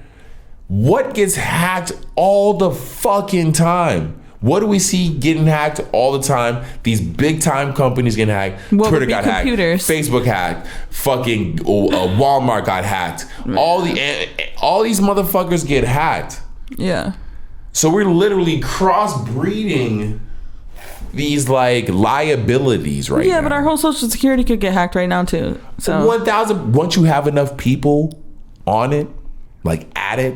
What gets hacked all the fucking time? What do we see getting hacked all the time? These big time companies getting hacked. What Twitter would be got computers? hacked. Facebook hacked. Fucking Walmart got hacked. All these motherfuckers get hacked. Yeah. So we're literally crossbreeding these like liabilities right now. Yeah, but our whole social security could get hacked right now too. So 1,000. Once you have enough people on it, like at it,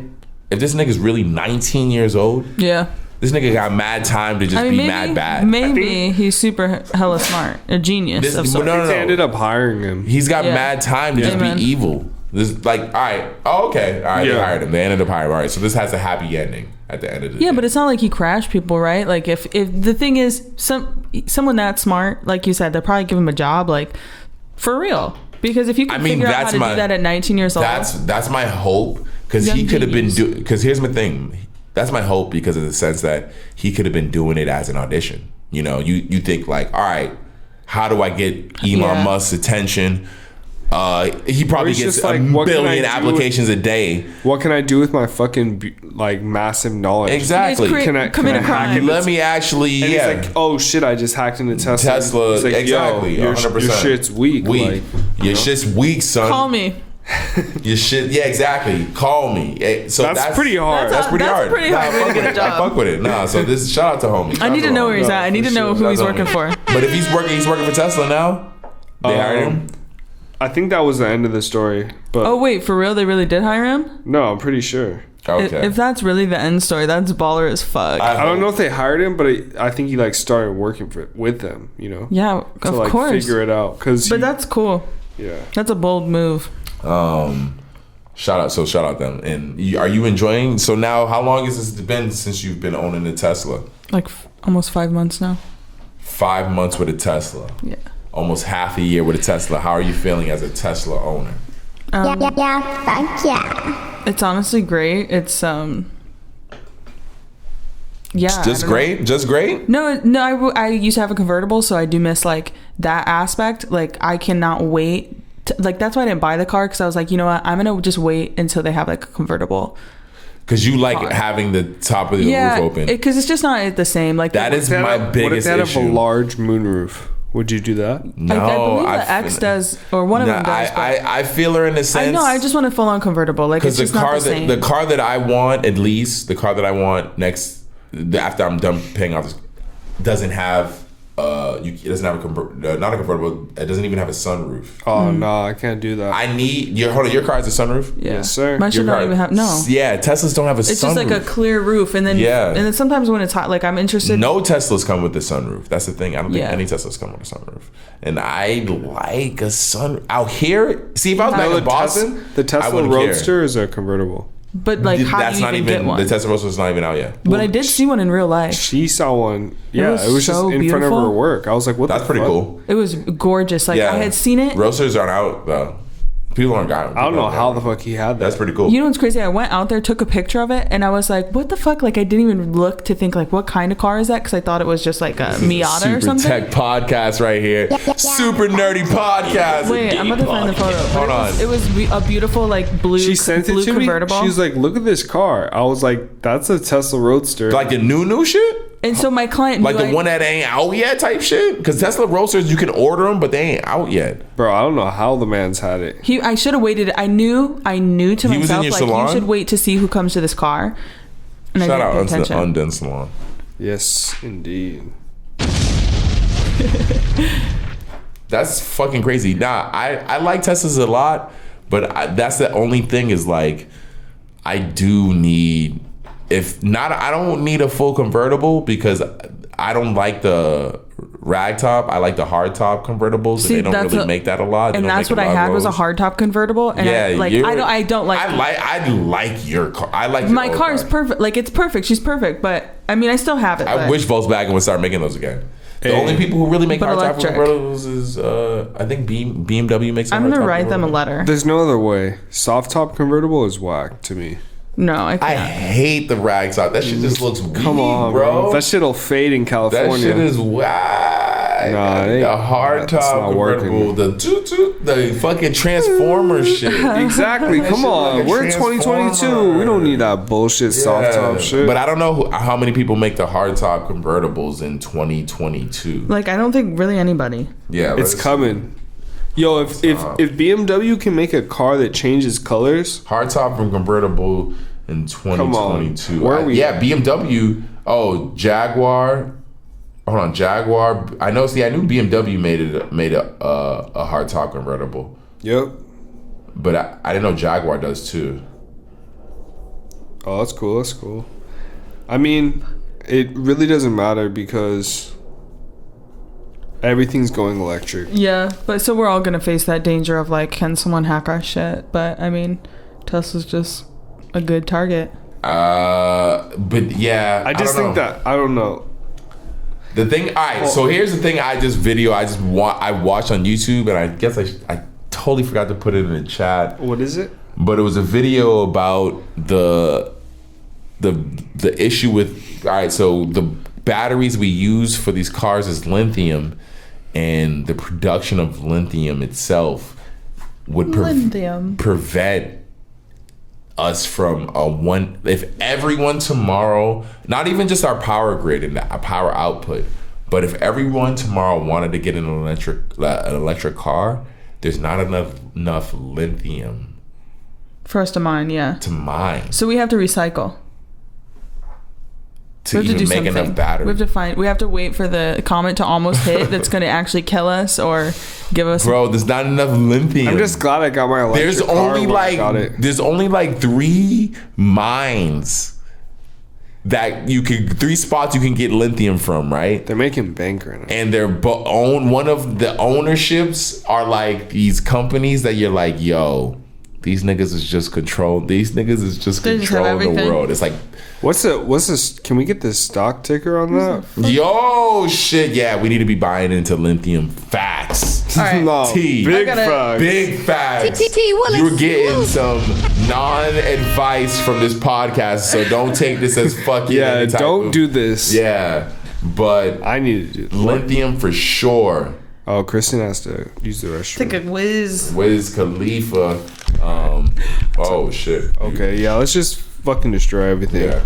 if this nigga's really 19 years old, yeah. this nigga got mad time to just be mad bad. Maybe he's super hella smart, a genius. Of sorts. They ended up hiring him. He's got mad time to just Amen. be evil. This like, all right, okay, all right, they hired him. They ended up hiring him. All right, so this has a happy ending at the end of the day. Yeah, but it's not like he crashed people, right? Like if the thing is someone that smart, like you said, they'll probably give him a job, like for real. Because if you can figure out how to do that at 19 years old, that's my hope. Because he could have been because here's my thing. That's my hope because of the sense that he could have been doing it as an audition. You know, you think like, all right, how do I get Elon Musk's attention? He probably gets like, a billion applications a day. What can I do with my fucking like massive knowledge? Exactly. Can I hack into Let me actually. And he's like, oh shit, I just hacked into Tesla. He's like, exactly. Your 100%. shit's weak. Like, your shit's weak, son. call me. Your shit. Yeah, exactly. Call me. So that's pretty hard. That's pretty hard. A pretty hard way to get a job. I fuck with it. Nah. So this shout out to homie. I need to know where he's at. I need to know who he's working for. But if he's working for Tesla now. They hired him. I think that was the end of the story. But Oh wait, for real? They really did hire him? no, I'm pretty sure. Okay. If that's really the end story, that's baller as fuck. I don't know if they hired him, but I think he like started working with them. You know. Yeah, to of like course. figure it out. But that's cool. Yeah. That's a bold move. Shout out them. And are you enjoying? So now, how long has this been since you've been owning a Tesla? Like almost 5 months now. 5 months with a Tesla. Yeah. Almost half a year with a Tesla. How are you feeling as a Tesla owner? Thank you. It's honestly great. It's yeah. Just great? Just great? No. I used to have a convertible, so I do miss like that aspect. Like I cannot wait. Like that's why I didn't buy the car, because I was like, you know what, I'm gonna just wait until they have like a convertible. Because you like having the top of the roof open. Because it's just not the same. Like that is my biggest issue. What if they have a large moonroof? Would you do that? No, I believe the X does, or one of them does. I feel her in a sense. I know. I just want a full on convertible. Like it's just not the same. The car that I want, at least the car that I want next after I'm done paying off this, doesn't have it doesn't have not a convertible. It doesn't even have a sunroof. Oh no, I can't do that. I need your hold on. Your car has a sunroof. Yeah. Yes, sir. Mine should not even have no. Yeah, Teslas don't have a sunroof. It's just like a clear roof, and then and then sometimes when it's hot, like I'm interested. No Teslas come with a sunroof. That's the thing. I don't think Yeah. any Teslas come with a sunroof. And I like a sun out here. See, if I was back in Boston, the Tesla Roadster is a convertible. But like, how that's do you not even even get one? the Tesla Roadster is not even out yet. But I did see one in real life. She saw one. Yeah, was it was so just in front of beautiful. her work. I was like, "What?" That's the pretty fuck? cool. It was gorgeous. Like I had seen it. Roadsters aren't out though. People aren't got. I don't know how the fuck he had that. That's pretty cool. You know what's crazy? I went out there, took a picture of it, and I was like, "What the fuck?" Like I didn't even look to think like, what kind of car is that? Because I thought it was just like a Miata Super or something. tech podcast right here. Super nerdy podcast. Wait, I'm about to find the photo. Hold on. It was a beautiful like blue. She sent it blue to convertible. me. She was like, "Look at this car." I was like, "That's a Tesla Roadster." Like the new shit. And so my client Like knew the one that ain't out yet type shit. Because Tesla Roadsters, you can order them, but they ain't out yet. Bro, I don't know how the man's had it. I should have waited. I knew to He was in myself your like salon? you should wait to see who comes to this car. And Shout I out didn't pay to attention. Undone Salon. Yes, indeed. That's fucking crazy. Nah, I like Teslas a lot, but that's the only thing is like, I do need, if not, I don't need a full convertible because I don't like the rag top. I like the hard top convertibles. See, and they don't really make that a lot. They And don't that's make what I a lot of had was a those. hard top convertible. And I don't like. I like your car. I like My car is perfect. Like it's perfect. She's perfect. But I mean, I still have it. I but- wish Volkswagen would start making those again. The Hey. only people who really make But hard top electric. convertibles is I think BMW makes. I'm gonna write them a letter. There's no other way. Soft top convertible is whack to me. No, I I can't. hate the rag top. That shit just looks weak, Come on, bro. That shit'll fade in That California. shit is whack. Nah, it ain't- the hard that's top not convertible, working. the fucking Transformer shit. Exactly. That Come shit on. like a We're in 2022. Transformer. We don't need that bullshit soft top shit. But I don't know how many people make the hard top convertibles in 2022. Like I don't think really anybody. Yeah, It's coming. Yo, if BMW can make a car that changes colors, hard top from convertible in 2022. Where are we Yeah, at? BMW. Oh, Jaguar. Hold on, Jaguar. I know. See, I knew BMW made a hard top convertible, yep. but I didn't know Jaguar does too. Oh, that's cool. That's cool. I mean, it really doesn't matter because everything's going electric. Yeah, but so we're all gonna face that danger of like, can someone hack our shit? But I mean, Tesla's just a good target. But yeah, I just think that I don't know. the thing. All right, so here's the thing. I watched on YouTube, and I guess I totally forgot to put it in the chat. What is it? But it was a video about the issue with. All right, so the batteries we use for these cars is lithium, and the production of lithium itself would prevent us from if everyone tomorrow, not even just our power grid and our power output, but if everyone tomorrow wanted to get an electric car, there's not enough lithium For us to mine, yeah. to mine So we have to recycle. to We have to even do make something. enough batteries. We have to wait for the comet to almost hit that's going to actually kill us or give us. Bro, there's not enough lithium. I'm just glad I got my electric there's car only when I got it. there's only like 3 mines that 3 spots you can get lithium from, right? They're making bank right now. And they're one of the ownerships are like these companies that you're like, yo, these niggas is just controlling. These niggas is just They just have controlling the everything. world. It's like, What's this? Can we get the stock ticker on that? yo, shit, yeah, we need to be buying into lithium facts. All right. No, T. big I gotta- facts. Big facts. T. Willis. You're getting some non-advice from this podcast, so don't take this as fucking. Yeah, any type don't of- do this. Yeah, but I need to do. lithium for sure. Oh, Kristen has to use the restroom. Take a whiz. Wiz Khalifa. Oh shit. Okay, yeah, let's just fucking destroy everything. Yeah.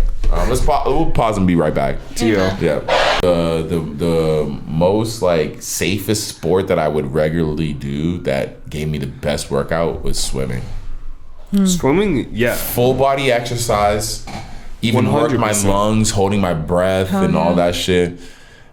We'll pause and be right back. Yeah. Yeah. The most like safest sport that I would regularly do that gave me the best workout was swimming. Swimming, yeah. Full body exercise, even worked my 100%. lungs, holding my breath and all that shit.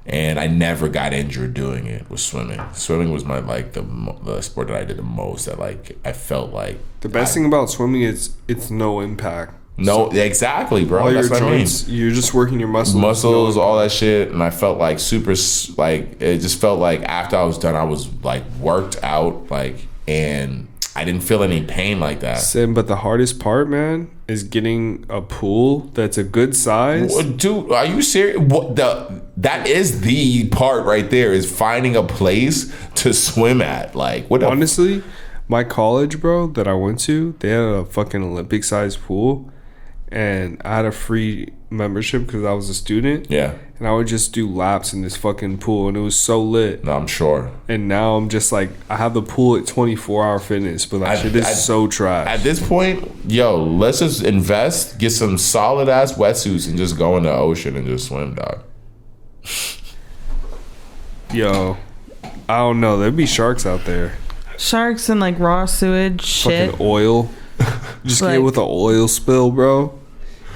and I never got injured doing it. Was swimming. Swimming was my the sport that I did the most. That I felt like the best thing about swimming is it's no impact. No, exactly, bro. All That's your what joints, you're just working your muscles, all that shit, and I felt like super, like it just felt like after I was done, I was like worked out, like, and I didn't feel any pain like that. Sim, but the hardest part, man, is getting a pool that's a good size. Dude, are you serious? That is the part right there, is finding a place to swim at. Like, what? Honestly, my college, bro, that I went to, they had a fucking Olympic-sized pool. And I had a free membership because I was a student. Yeah. And I would just do laps in this fucking pool. And it was so lit. No, I'm sure. And now I'm just like, I have the pool at 24-hour fitness. But that shit is so trash. At this point, yo, let's just invest, get some solid-ass wetsuits, and just go in the ocean and just swim, dog. Yo, I don't know. There'd be sharks out there. Sharks and like raw sewage shit. Fucking oil. Just Like- get with the oil spill, bro.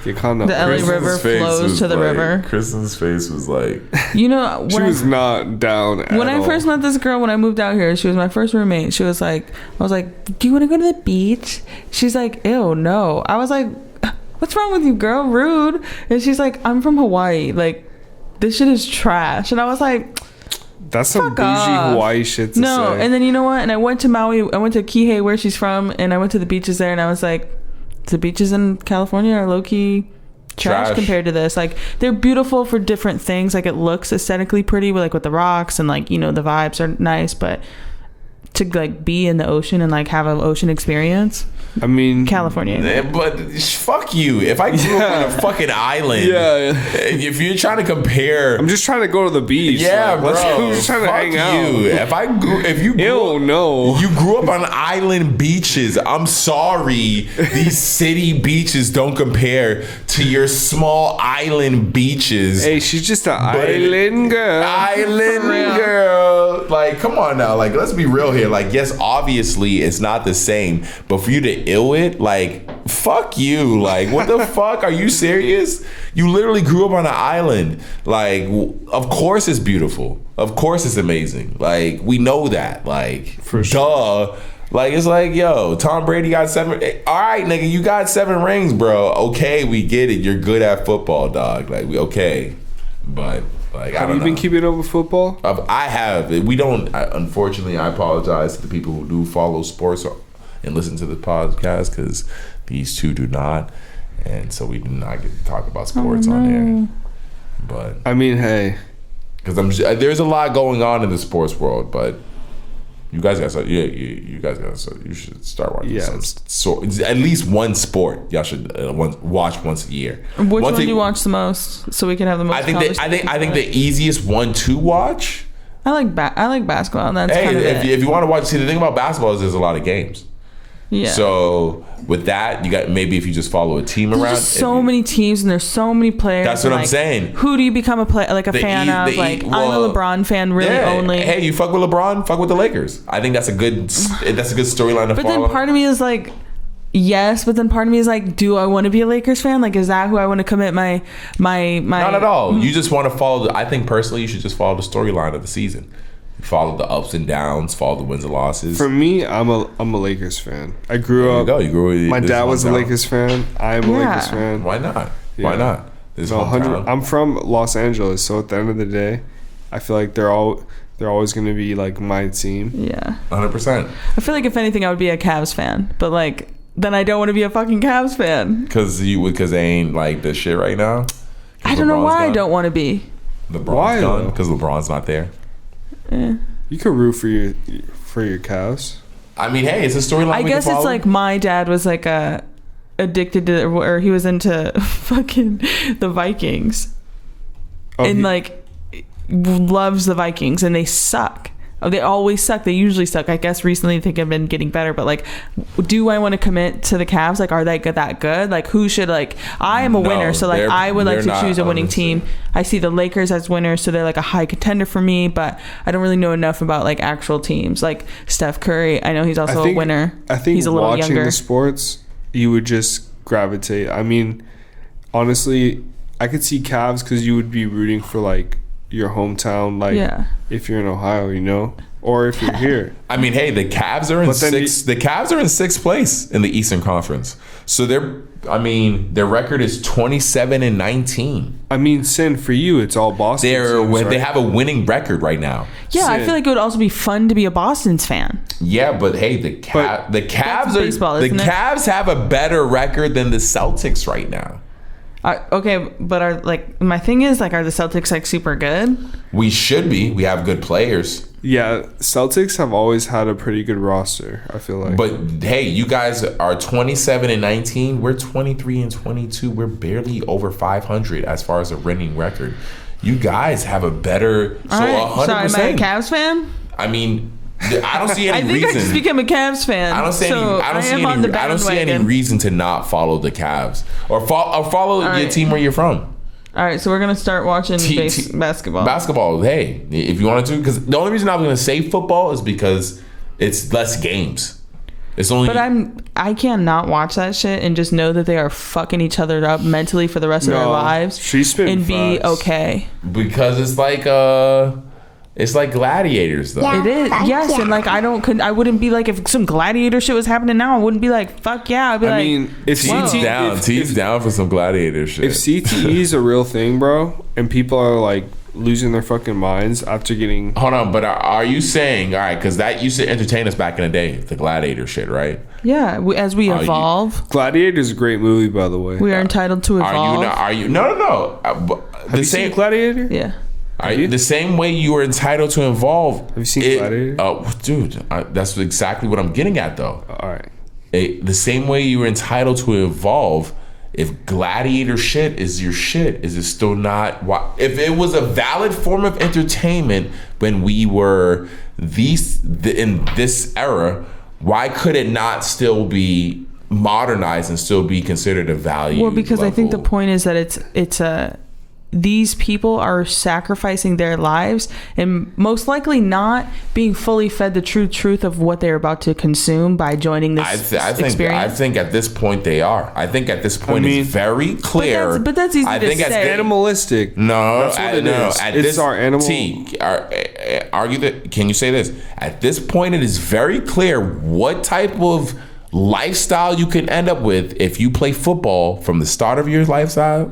Get kind of. The LA River flows to the river. Kristen's face was like, You know, She was not down at when I all. first met this girl, when I moved out here, she was my first roommate. She was like, I was like, do you want to go to the beach? She's like, ew, no. I was like, what's wrong with you, girl? Rude. And she's like, I'm from Hawaii. Like, this shit is trash. And I was like, That's some fuck bougie off. Hawaii shit to no. say. And then you know what? And I went to Maui. I went to Kihei, where she's from, and I went to the beaches there, and I was like, the beaches in California are low-key trash compared to this. Like, they're beautiful for different things. Like, it looks aesthetically pretty with the rocks, and like, you know, the vibes are nice, but to like be in the ocean and like have an ocean experience, I mean, California. but fuck you. If I grew up on a fucking island, if you're trying to compare, I'm just trying to go to the beach. yeah, like, bro. I'm just trying to fuck hang out. you. If you grew no. You grew up on island beaches. I'm sorry. These city beaches don't compare to your small island beaches. Hey, she's just an island girl. Island girl. Like, come on now. Like, let's be real here. Like, yes, obviously it's not the same, but for you to ill it, like, fuck you. Like, what the fuck? Are you serious? You literally grew up on an island. Like, of course it's beautiful. Of course it's amazing. Like, we know that. Like, For sure. duh. Like, it's like, yo, Tom Brady got 7. All right, nigga, you got 7 rings, bro. Okay, we get it. You're good at football, dog. Like, okay. But, like, I Have don't you know. been keeping up with football? I have. We don't. Unfortunately, I apologize to the people who do follow sports and listen to the podcast, because these two do not, and so we do not get to talk about sports on there. But I mean, hey, because there's a lot going on in the sports world, but you guys got you should start watching at least one sport. Y'all should watch once a year. Which one do you watch the most, so we can have the most? I think the easiest one to watch. I like basketball, and that's kind of if you want to watch, see, the thing about basketball is there's a lot of games. Yeah. So with that, you got, maybe if you just follow a team there's around. Just so many teams, and there's so many players. That's what and, I'm saying. Who do you become a fan of? I'm a LeBron fan, really only. Hey, you fuck with LeBron? Fuck with the Lakers. I think that's a good storyline to But follow. then part of me is like, yes, but then part of me is like, do I want to be a Lakers fan? Like, is that who I want to commit my? Not at all. You just want to follow. I think personally, you should just follow the storyline of the season. Follow the ups and downs. Follow the wins and losses. for me, I'm a Lakers fan. I grew There you up. go. You grew with My this dad was a hometown. Lakers fan. I'm a Lakers fan. Why not? Yeah. Why not? This No, hometown. I'm from Los Angeles, so at the end of the day, I feel like they're always going to be like my team. Yeah. 100%. I feel like if anything, I would be a Cavs fan, but like then I don't want to be a fucking Cavs fan. Because they ain't like the shit right now. I don't know LeBron's why I gone. don't want to be. LeBron's Why, gone though? because LeBron's not there. You could root for your Cavs. I mean, hey, it's a storyline. I guess it's like my dad was like addicted to, or he was into fucking the Vikings, and like loves the Vikings, and they suck. They always suck. They usually suck. I guess recently I think I've been getting better, but like, do I want to commit to the Cavs? Like, are they that good? Like, who should like? I am a winner, so like I would like to choose a winning team. I see the Lakers as winners, so they're like a high contender for me, but I don't really know enough about like actual teams. Like Steph Curry, I know he's also a winner. I think he's a little watching younger. the sports, you would just gravitate. I mean, honestly, I could see Cavs because you would be rooting for like your hometown, like Yeah. if you're in Ohio, you know, or if you're here. I mean, hey, the Cavs are in the Cavs are in sixth place in the Eastern Conference. So their record is 27-19. I mean, Sin, for you, it's all Boston. Teams, They right? have a winning record right now. Yeah, I feel like it would also be fun to be a Boston's fan. Yeah, but hey, the Cavs baseball, isn't it? Cavs have a better record than the Celtics right now. Okay, but my thing is, like, are the Celtics like super good? We should be. We have good players. Yeah, Celtics have always had a pretty good roster, I feel like. But hey, you guys are 27-19. We're 23-22. We're barely over 500 as far as a winning record. You guys have a better. So 100%. Sorry, am I a Cavs fan? I mean, I don't see any reason. I just became a Cavs fan. I don't see any reason to not follow the Cavs or follow your team where you're from. All right, so we're gonna start watching basketball. Basketball, hey, if you wanted to, because the only reason I'm gonna say football is because it's less games. It's only. But I cannot watch that shit and just know that they are fucking each other up mentally for the rest of their lives. And be okay. Because it's like gladiators, though. Yeah. It is, yes, and like I wouldn't be like, if some gladiator shit was happening now, I wouldn't be like, fuck yeah. I'd be I mean, if T's down for some gladiator shit. If CTE is a real thing, bro, and people are like losing their fucking minds after getting. Hold on, but are you saying, all right, because that used to entertain us back in the day, the gladiator shit, right? Yeah, as we evolve. Gladiator is a great movie, by the way. We are entitled to evolve. Are you? No. Have you seen Gladiator? Yeah. The same way you were entitled to evolve. Have you seen Gladiator? Oh, dude, that's exactly what I'm getting at, though. All right. The same way you were entitled to evolve. If gladiator shit is your shit, is it still not? If it was a valid form of entertainment when we were in this era, why could it not still be modernized and still be considered a value? Well, because I think the point is that these people are sacrificing their lives and most likely not being fully fed the true truth of what they're about to consume by joining this experience. I think at this point they are. I think at this point it's very clear. But that's easy to say. Animalistic. No, that's what it is. It's our animal. Argue that. Can you say this? At this point, it is very clear what type of lifestyle you can end up with if you play football from the start of your lifetime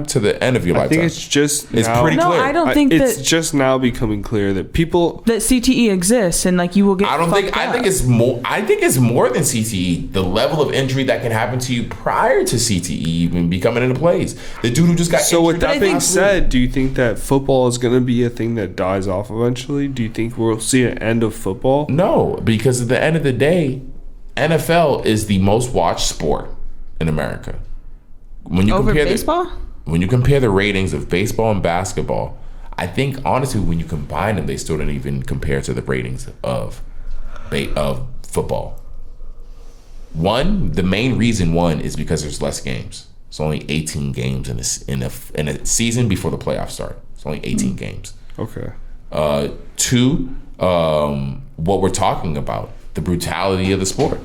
to the end of your lifetime. I think it's pretty clear. No, I don't think it's just now becoming clear that CTE exists and like you will get. I think it's more. I think it's more than CTE. The level of injury that can happen to you prior to CTE even becoming into place. The dude who just got. So with that being said, do you think that football is going to be a thing that dies off eventually? Do you think we'll see an end of football? No, because at the end of the day, NFL is the most watched sport in America. When you compare baseball? When you compare the ratings of baseball and basketball, I think honestly when you combine them, they still don't even compare to the ratings of football. The main reason is because there's less games. It's only 18 games in a season before the playoffs start. It's only 18 games. Okay. Two, what we're talking about. The brutality of the sport.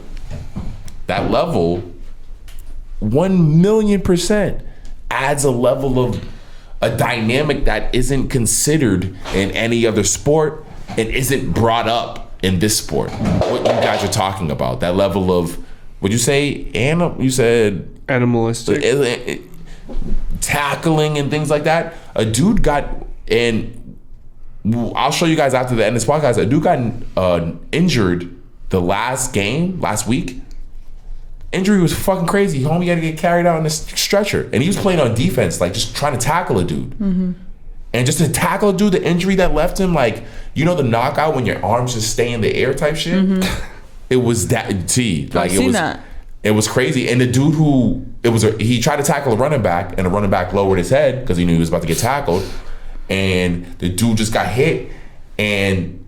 That level, 1,000,000% adds a level of a dynamic that isn't considered in any other sport and isn't brought up in this sport. What you guys are talking about, that level of, would you say, you said animalistic tackling and things like that. A dude got, and I'll show you guys after the end of this podcast, a dude got injured the last week. Injury was fucking crazy. Homie had to get carried out on this stretcher. And he was playing on defense, like just trying to tackle a dude. Mm-hmm. And just to tackle a dude, the injury that left him, like, you know the knockout when your arms just stay in the air type shit? Mm-hmm. It was that, it was crazy. And the dude he tried to tackle a running back, and the running back lowered his head because he knew he was about to get tackled. And the dude just got hit. And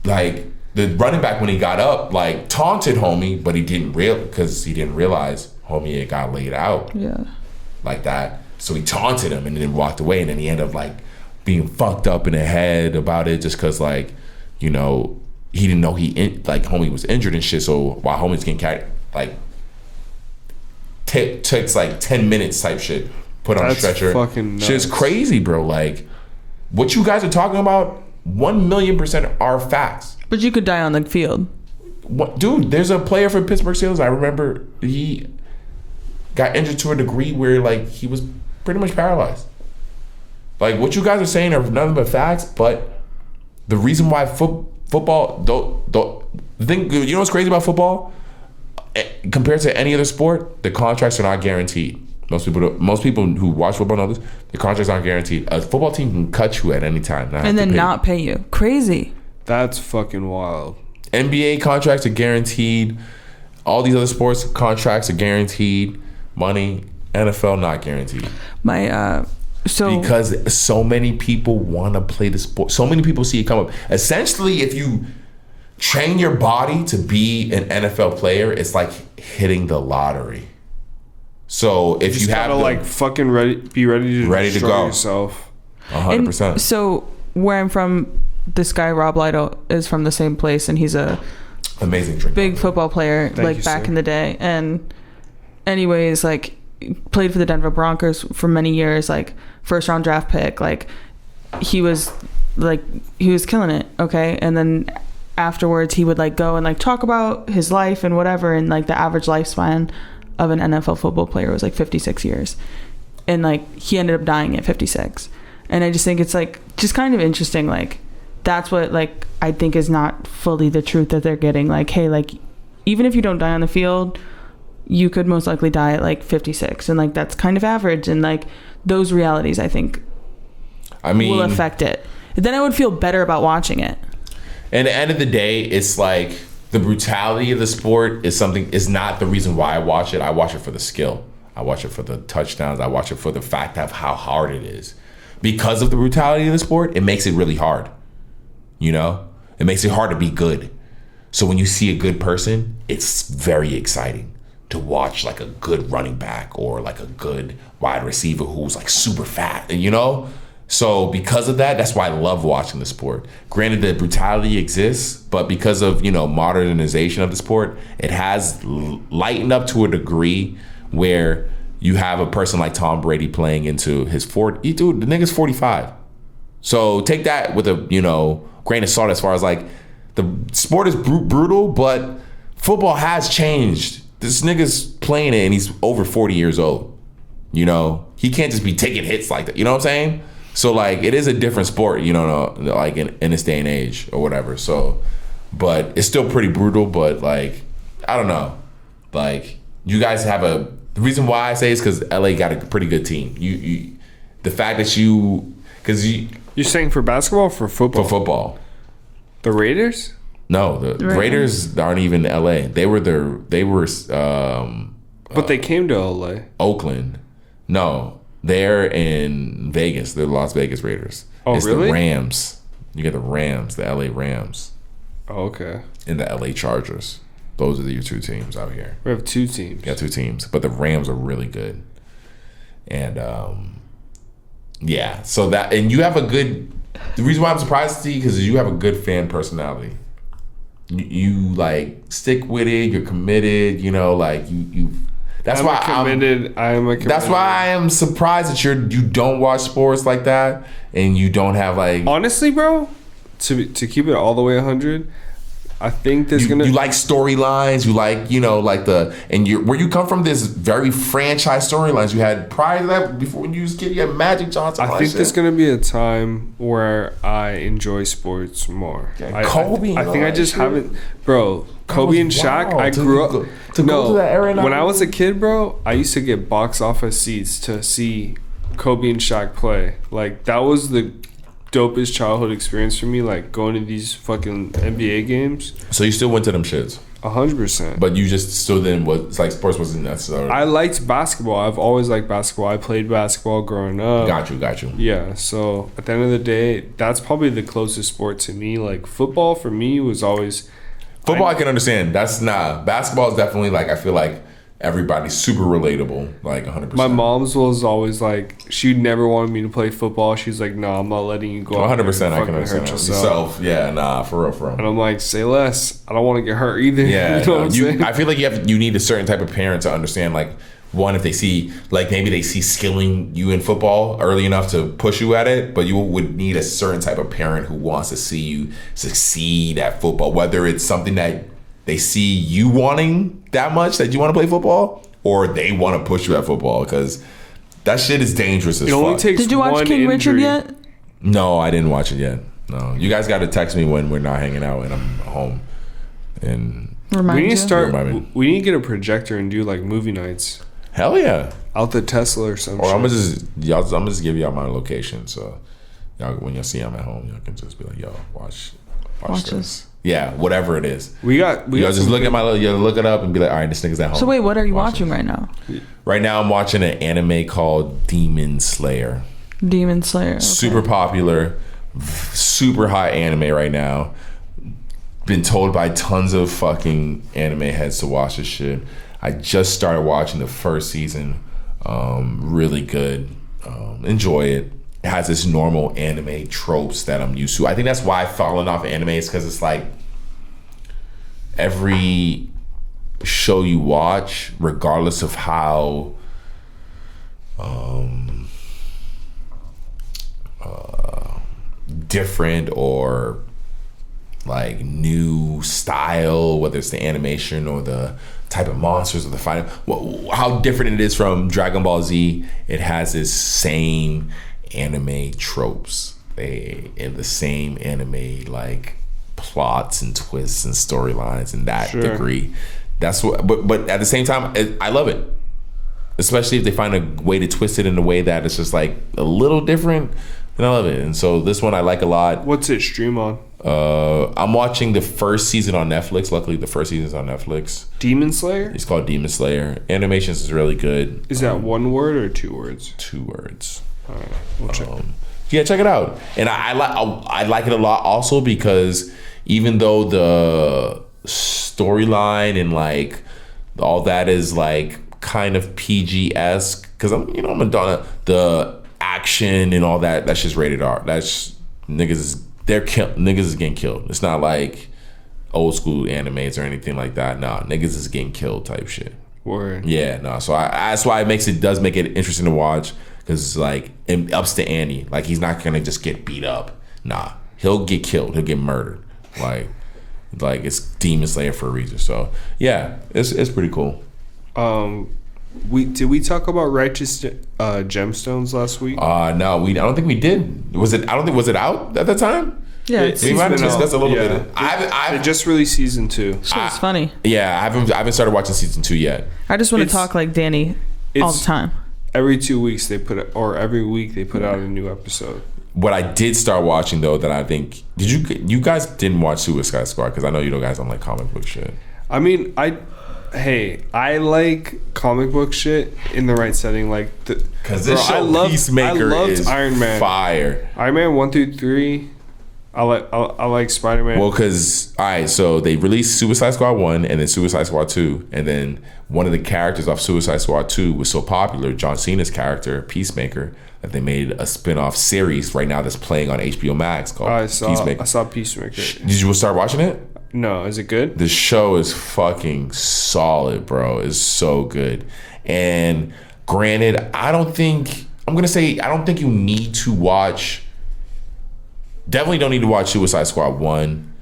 like, the running back, when he got up, like, taunted homie, but he didn't realize homie had got laid out. Yeah. Like that. So he taunted him and then walked away, and then he ended up like being fucked up in the head about it just because, like, you know, he didn't know homie was injured and shit. So while homie's getting carried, like, takes like 10 minutes type shit, put on a stretcher. Fucking nuts. Shit's crazy, bro. Like, what you guys are talking about, 1,000,000% are facts. But you could die on the field. What, dude? There's a player for Pittsburgh Steelers. I remember he got injured to a degree where like he was pretty much paralyzed. Like what you guys are saying are nothing but facts. But the reason why football, the thing, you know what's crazy about football? Compared to any other sport, the contracts are not guaranteed. Most people who watch football know this. The contracts aren't guaranteed. A football team can cut you at any time, and then not pay you. Crazy. That's fucking wild. NBA contracts are guaranteed. All these other sports contracts are guaranteed. Money. NFL not guaranteed. Because so many people want to play the sport. So many people see it come up. Essentially, if you train your body to be an NFL player, it's like hitting the lottery. So if you have to like fucking be ready to go yourself, 100%. So where I'm from, this guy Rob Lido is from the same place, and he's a amazing drink big football player, like back in the day. And anyways, like played for the Denver Broncos for many years, like first round draft pick. Like he was killing it. Okay, and then afterwards he would like go and like talk about his life and whatever, and like the average lifespan of an NFL football player was like 56 years, and like he ended up dying at 56. And I just think it's like just kind of interesting, like that's what like I think is not fully the truth that they're getting. Like, hey, like even if you don't die on the field, you could most likely die at like 56, and like that's kind of average, and like those realities I think will affect it. Then I would feel better about watching it. And at the end of the day, it's like the brutality of the sport is not the reason why I watch it. I watch it for the skill. I watch it for the touchdowns. I watch it for the fact of how hard it is. Because of the brutality of the sport, it makes it really hard. You know? It makes it hard to be good. So when you see a good person, it's very exciting to watch like a good running back or like a good wide receiver who's like super fat, you know? So because of that, that's why I love watching the sport. Granted, the brutality exists, but because of, you know, modernization of the sport, it has lightened up to a degree where you have a person like Tom Brady playing into his 40. Dude, the nigga's 45. So take that with a, you know, grain of salt as far as like the sport is brutal, but football has changed. This nigga's playing it and he's over 40 years old. You know, he can't just be taking hits like that. You know what I'm saying? So like it is a different sport, you know, like in this day and age or whatever. So, but it's still pretty brutal. But like, I don't know, like you guys have the reason why I say is because LA got a pretty good team. The fact that you're saying for basketball or for football? For football. The Raiders? No, the Raiders aren't even LA. They were. But they came to LA. Oakland. No. They're in Vegas. They're the Las Vegas Raiders. Oh, it's really? The Rams. You get the Rams, the LA Rams. Oh, okay. And the LA Chargers. Those are your two teams out here. We have two teams. Yeah, two teams. But the Rams are really good. And yeah. So that, and you have the reason why I'm surprised to see because you have a good fan personality. You like stick with it, you're committed, you know, like you That's why I am surprised that you don't watch sports like that and you don't have like. Honestly, bro, to keep it all the way 100, I think there's you like storylines. You like where you come from. There's very franchise storylines. You had prior to that before when you was a kid. You had Magic Johnson. I think there's gonna be a time where I enjoy sports more. Yeah, Kobe. I think I just haven't, bro. Kobe and Shaq. I grew up. Go to that era. When I was a kid, bro, I used to get box office seats to see Kobe and Shaq play. Like that was the dopest childhood experience for me, like going to these fucking NBA games. So you still went to them shits? 100%. But you just still didn't. It's like sports wasn't necessary. I liked basketball. I've always liked basketball. I played basketball growing up. Got you. Yeah. So at the end of the day, that's probably the closest sport to me. Like football for me was always. Football I can understand. That's not basketball. Is definitely like I feel like. Everybody's super relatable, like 100%. My mom's was always like, she never wanted me to play football. She's like, no, I'm not letting you go. 100%, I can understand yourself. Yeah, nah, for real. And I'm like, say less. I don't want to get hurt either. Yeah, you know what I'm saying? I feel like you need a certain type of parent to understand like one, if they see, like, maybe they see skilling you in football early enough to push you at it, but you would need a certain type of parent who wants to see you succeed at football, whether it's something that they see you wanting that much that you want to play football, or they want to push you at football, because that shit is dangerous as It only fuck. takes Did you watch one King injury. Richard yet? No, I didn't watch it yet. No, you guys got to text me when we're not hanging out and I'm home. And Remind We need you? to start. Remind me. We need to get a projector and do like movie nights hell yeah. out the Tesla or something. Or I'm gonna just give y'all my location, so y'all, when y'all see I'm at home, y'all can just be like, yo, watch Watch this. this. Yeah, whatever it is. We got Y'all just look at you look it up and be like, all right, this nigga's at home. So wait, what are you Watch watching it. right now? Right now, I'm watching an anime called Demon Slayer. Demon Slayer. Okay. Super popular, super hot anime right now. Been told by tons of fucking anime heads to watch this shit. I just started watching the first season. Really good. Enjoy it. It has this normal anime tropes that I'm used to. I think that's why I've fallen off anime, is because it's like every show you watch, regardless of how different or like new style, whether it's the animation or the type of monsters or the fighting, how different it is from Dragon Ball Z, it has this same anime tropes. They in the same anime like plots and twists and storylines in that degree. That's what, but at the same time, I love it. Especially if they find a way to twist it in a way that it's just like a little different, and I love it. And so this one I like a lot. What's it stream on? I'm watching the first season on Netflix. Luckily, the first season's on Netflix. Demon Slayer? It's called Demon Slayer. Animations is really good. Is that one word or 2 words? 2 words. Alright, we'll check. Yeah, check it out. And I like it a lot also because even though the storyline and like all that is like kind of PG-esque, because I'm a Madonna, the action and all that's just rated R. That's niggas is getting killed. It's not like old school animes or anything like that. Nah, niggas is getting killed type shit. Word. Yeah, no. So that's why it does make it interesting to watch, because it's like it ups the ante. Like he's not gonna just get beat up. Nah, he'll get killed. He'll get murdered. Like it's Demon Slayer for a reason. So yeah, it's pretty cool. Did we talk about Righteous Gemstones last week? No, I don't think we did. Was it out at the time? Yeah, It- We might have discussed a little Yeah. bit. They just released season 2. so it's funny. Yeah, I haven't started watching season 2 yet. I just want to It's- talk like Danny all the time. Every 2 weeks every week they put out a new episode. What I did start watching though, that I think you guys didn't watch Suicide Squad, because I know you guys don't like comic book shit. I mean, I like comic book shit in the right setting, like Because this show Peacemaker is Iron Man. fire. Iron Man 1 through 3. I like Spider-Man. Well, because so they released Suicide Squad 1 and then Suicide Squad 2, and then one of the characters off Suicide Squad 2 was so popular, John Cena's character Peacemaker, that they made a spin-off series right now that's playing on HBO Max called Peacemaker. I saw Peacemaker. Did you start watching it? No, is it good? The show is fucking solid, bro. It's so good. And granted, I don't think you need to watch. Definitely don't need to watch Suicide Squad 1.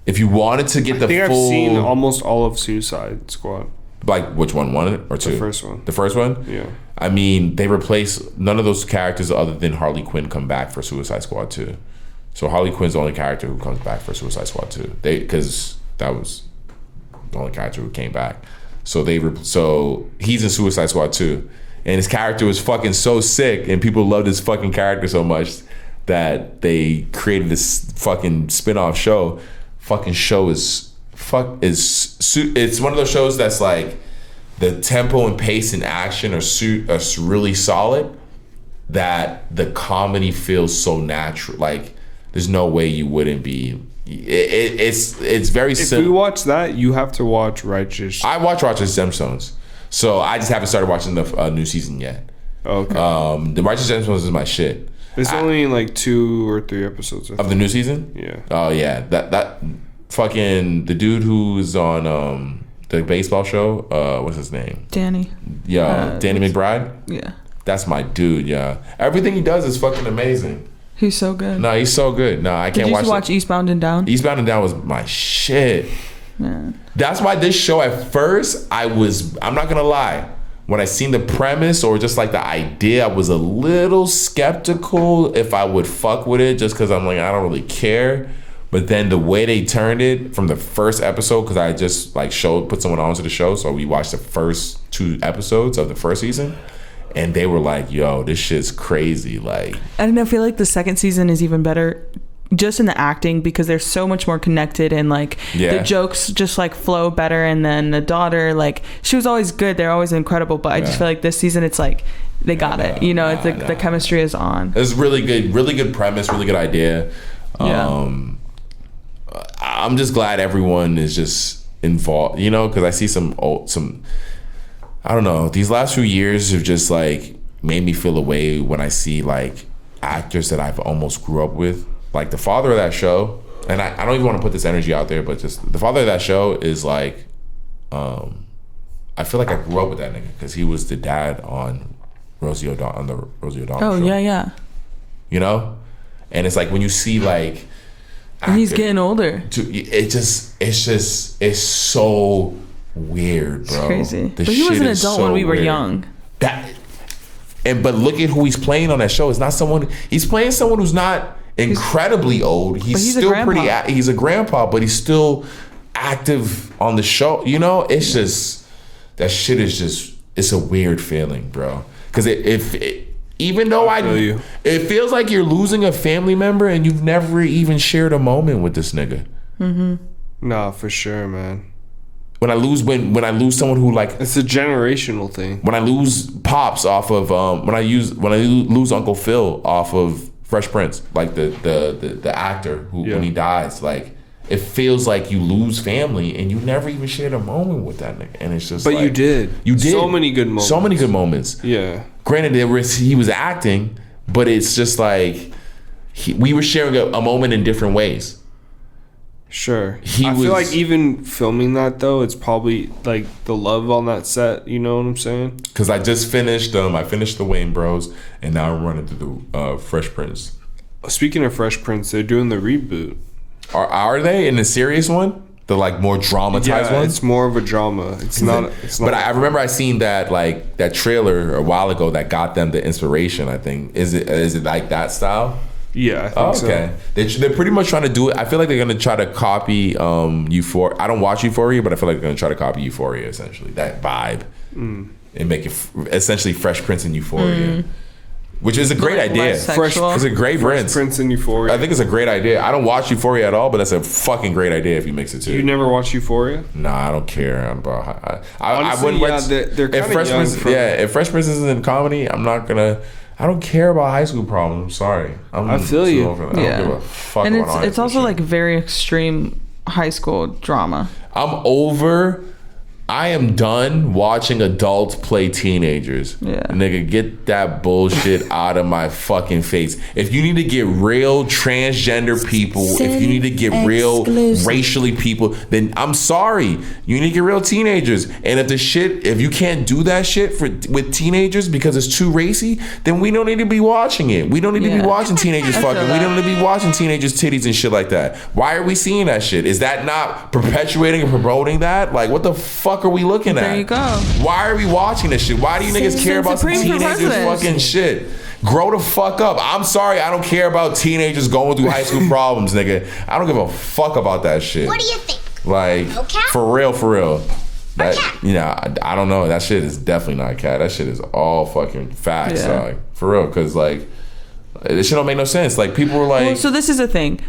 If you wanted to get I think full, I've seen almost all of Suicide Squad. like which one or 2? The first one. The first one? Yeah. I mean, they replaced none of those characters other than Harley Quinn come back for Suicide Squad 2. So Harley Quinn's the only character who comes back for Suicide Squad 2. Because that was the only character who came back. So so he's in Suicide Squad 2, and his character was fucking so sick, and people loved his fucking character so much that they created this fucking spin-off show. Fucking show it's one of those shows that's like the tempo and pace and action are really solid, that the comedy feels so natural. Like there's no way you wouldn't be. It's very simple. If we watch that, you have to watch Righteous. I watch Righteous Gemstones, so I just haven't started watching the new season yet. Okay. The Righteous Gemstones is my shit. There's only like 2 or 3 episodes Of the new season? Yeah. Oh yeah, that fucking the dude who's on the baseball show. What's his name? Danny. Yeah, Danny McBride. Yeah. That's my dude. Yeah, everything he does is fucking amazing. He's so good. No, he's so good. No, I can't Did watch. you watch Eastbound and Down? Eastbound and Down was my shit. Yeah. That's why this show at first I'm not gonna lie, when I seen the premise or just like the idea, I was a little skeptical if I would fuck with it, just because I'm like, I don't really care. But then the way they turned it from the first episode, because I just like put someone onto the show, so we watched the first 2 episodes of the first season, and they were like, yo, this shit's crazy. Like, and I feel like the second season is even better just in the acting, because they're so much more connected, and like the jokes just like flow better. And then the daughter, like, she was always good, they're always incredible, but I just feel like this season it's like they got it, you know. It's the chemistry is on. It's really good premise, really good idea. I'm just glad everyone is just involved, you know, because I see some I don't know, these last few years have just like made me feel a way when I see like actors that I've almost grew up with. Like the father of that show, and I don't even want to put this energy out there, but just the father of that show is like, I feel like I grew up with that nigga because he was the dad on Rosie O'Donnell show. Yeah. You know, and it's like when you see like, and he's getting older. It's so weird, bro. It's crazy. But he was an adult when we were young. But look at who he's playing on that show. It's not someone. He's playing someone who's not incredibly old. He's still he's a grandpa, but he's still active on the show. You know, it's just that shit is just, it's a weird feeling, bro. Because even though it feels like you're losing a family member and you've never even shared a moment with this nigga. Mm-hmm. Nah, for sure, man. When I lose someone who like, it's a generational thing. When I lose pops off of when I lose Uncle Phil off of Fresh Prince, like the actor who when he dies, like it feels like you lose family and you never even shared a moment with that nigga, and it's just. But like, you did so many good moments. Yeah. Granted, he was acting, but it's just like we were sharing a moment in different ways. Sure. I feel like even filming that though, it's probably like the love on that set. You know what I'm saying? Because I just finished I finished the Wayne Bros, and now I'm running through the Fresh Prince. Speaking of Fresh Prince, they're doing the reboot. Are they in the serious one? The like more dramatized one? It's more of a drama. It's not. But I remember I seen that like that trailer a while ago that got them the inspiration. I think is it like that style? Yeah, I think so. They're pretty much trying to do it. I feel like they're gonna try to copy Euphoria. I don't watch Euphoria, but I feel like they're gonna try to copy Euphoria, essentially that vibe, and make it essentially Fresh Prince and Euphoria, which is a great idea. It's a great Fresh Prince and Euphoria. I think it's a great idea. I don't watch Euphoria at all, but that's a fucking great idea if you mix it too. You never watched Euphoria? Nah, I don't care about. I wouldn't. They're kind of young. If Fresh Prince isn't in comedy, I'm not gonna. I don't care about High School Problems. I'm sorry. I feel you. I don't give a fuck and about it's also like very extreme high school drama. I am done watching adults play teenagers. Yeah. Nigga, get that bullshit out of my fucking face. If you need to get real transgender people, if you need to get real racially people, then I'm sorry. You need to get real teenagers. And if you can't do that shit with teenagers because it's too racy, then we don't need to be watching it. We don't need to be watching teenagers fucking. We don't need to be watching teenagers' titties and shit like that. Why are we seeing that shit? Is that not perpetuating and promoting that? Like, what the fuck are we looking at? There you go. Why are we watching this shit? Why do you niggas care about some teenagers fucking shit? Grow the fuck up. I'm sorry, I don't care about teenagers going through high school problems, nigga. I don't give a fuck about that shit. What do you think? Like, Okay. for real. That, you know, I don't know. That shit is definitely not cat. That shit is all fucking facts, like, for real. Because, like, this shit don't make no sense. Like, people were like... Well, so this is the thing.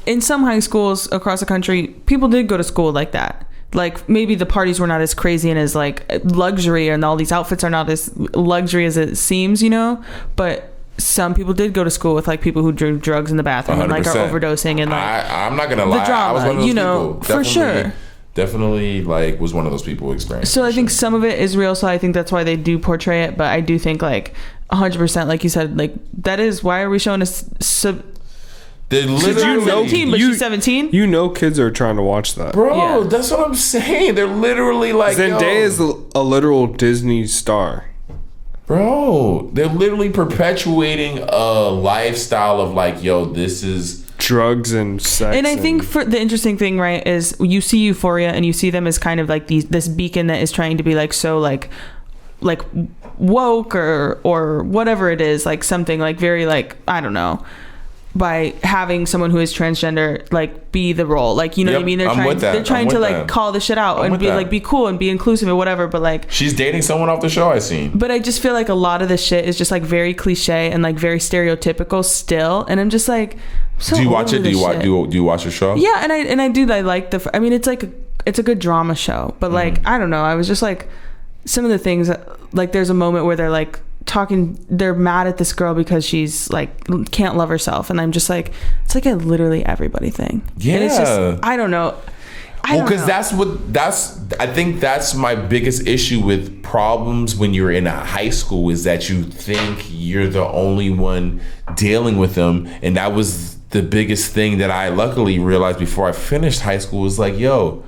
In some high schools across the country, people did go to school like that. Like, maybe the parties were not as crazy and as, like, luxury, and all these outfits are not as luxury as it seems, you know? But some people did go to school with, like, people who drew drugs in the bathroom 100%. And, like, are overdosing and, like... I'm not gonna lie. The drama, I was one of those you know, people. for sure. Definitely, like, was one of those people experiencing. So I think some of it is real, so I think that's why they do portray it. But I do think, like, 100%, like you said, like, that is... Why are we showing a They're literally 17, but she's 17. You know, kids are trying to watch that. Bro, Yeah. that's what I'm saying. They're literally like, Zendaya is a literal Disney star. bro, they're literally perpetuating a lifestyle of like, yo, this is Drugs and sex. And I think for the interesting thing, right, is you see Euphoria and you see them as kind of like this beacon that is trying to be like so like woke or whatever it is, like something like very like, I don't know, by having someone who is transgender like be the role, like, you know what I mean? They're trying to like call the shit out and be like, be cool and be inclusive or whatever, but like she's dating someone off the show I seen. But I just feel like a lot of the shit is just like very cliche and like very stereotypical still, and I'm just like, so do you watch it? Do shit. you watch the show? Yeah, and I do. I like I mean, it's like it's a good drama show, but like I don't know. I was just like some of the things like there's a moment where they're like talking. They're mad at this girl because she's like can't love herself, and I'm just like, it's like a literally everybody thing. Yeah, and it's just I don't know. Well, because I think that's my biggest issue with problems when you're in a high school is that you think you're the only one dealing with them, and that was the biggest thing that I luckily realized before I finished high school was like, yo,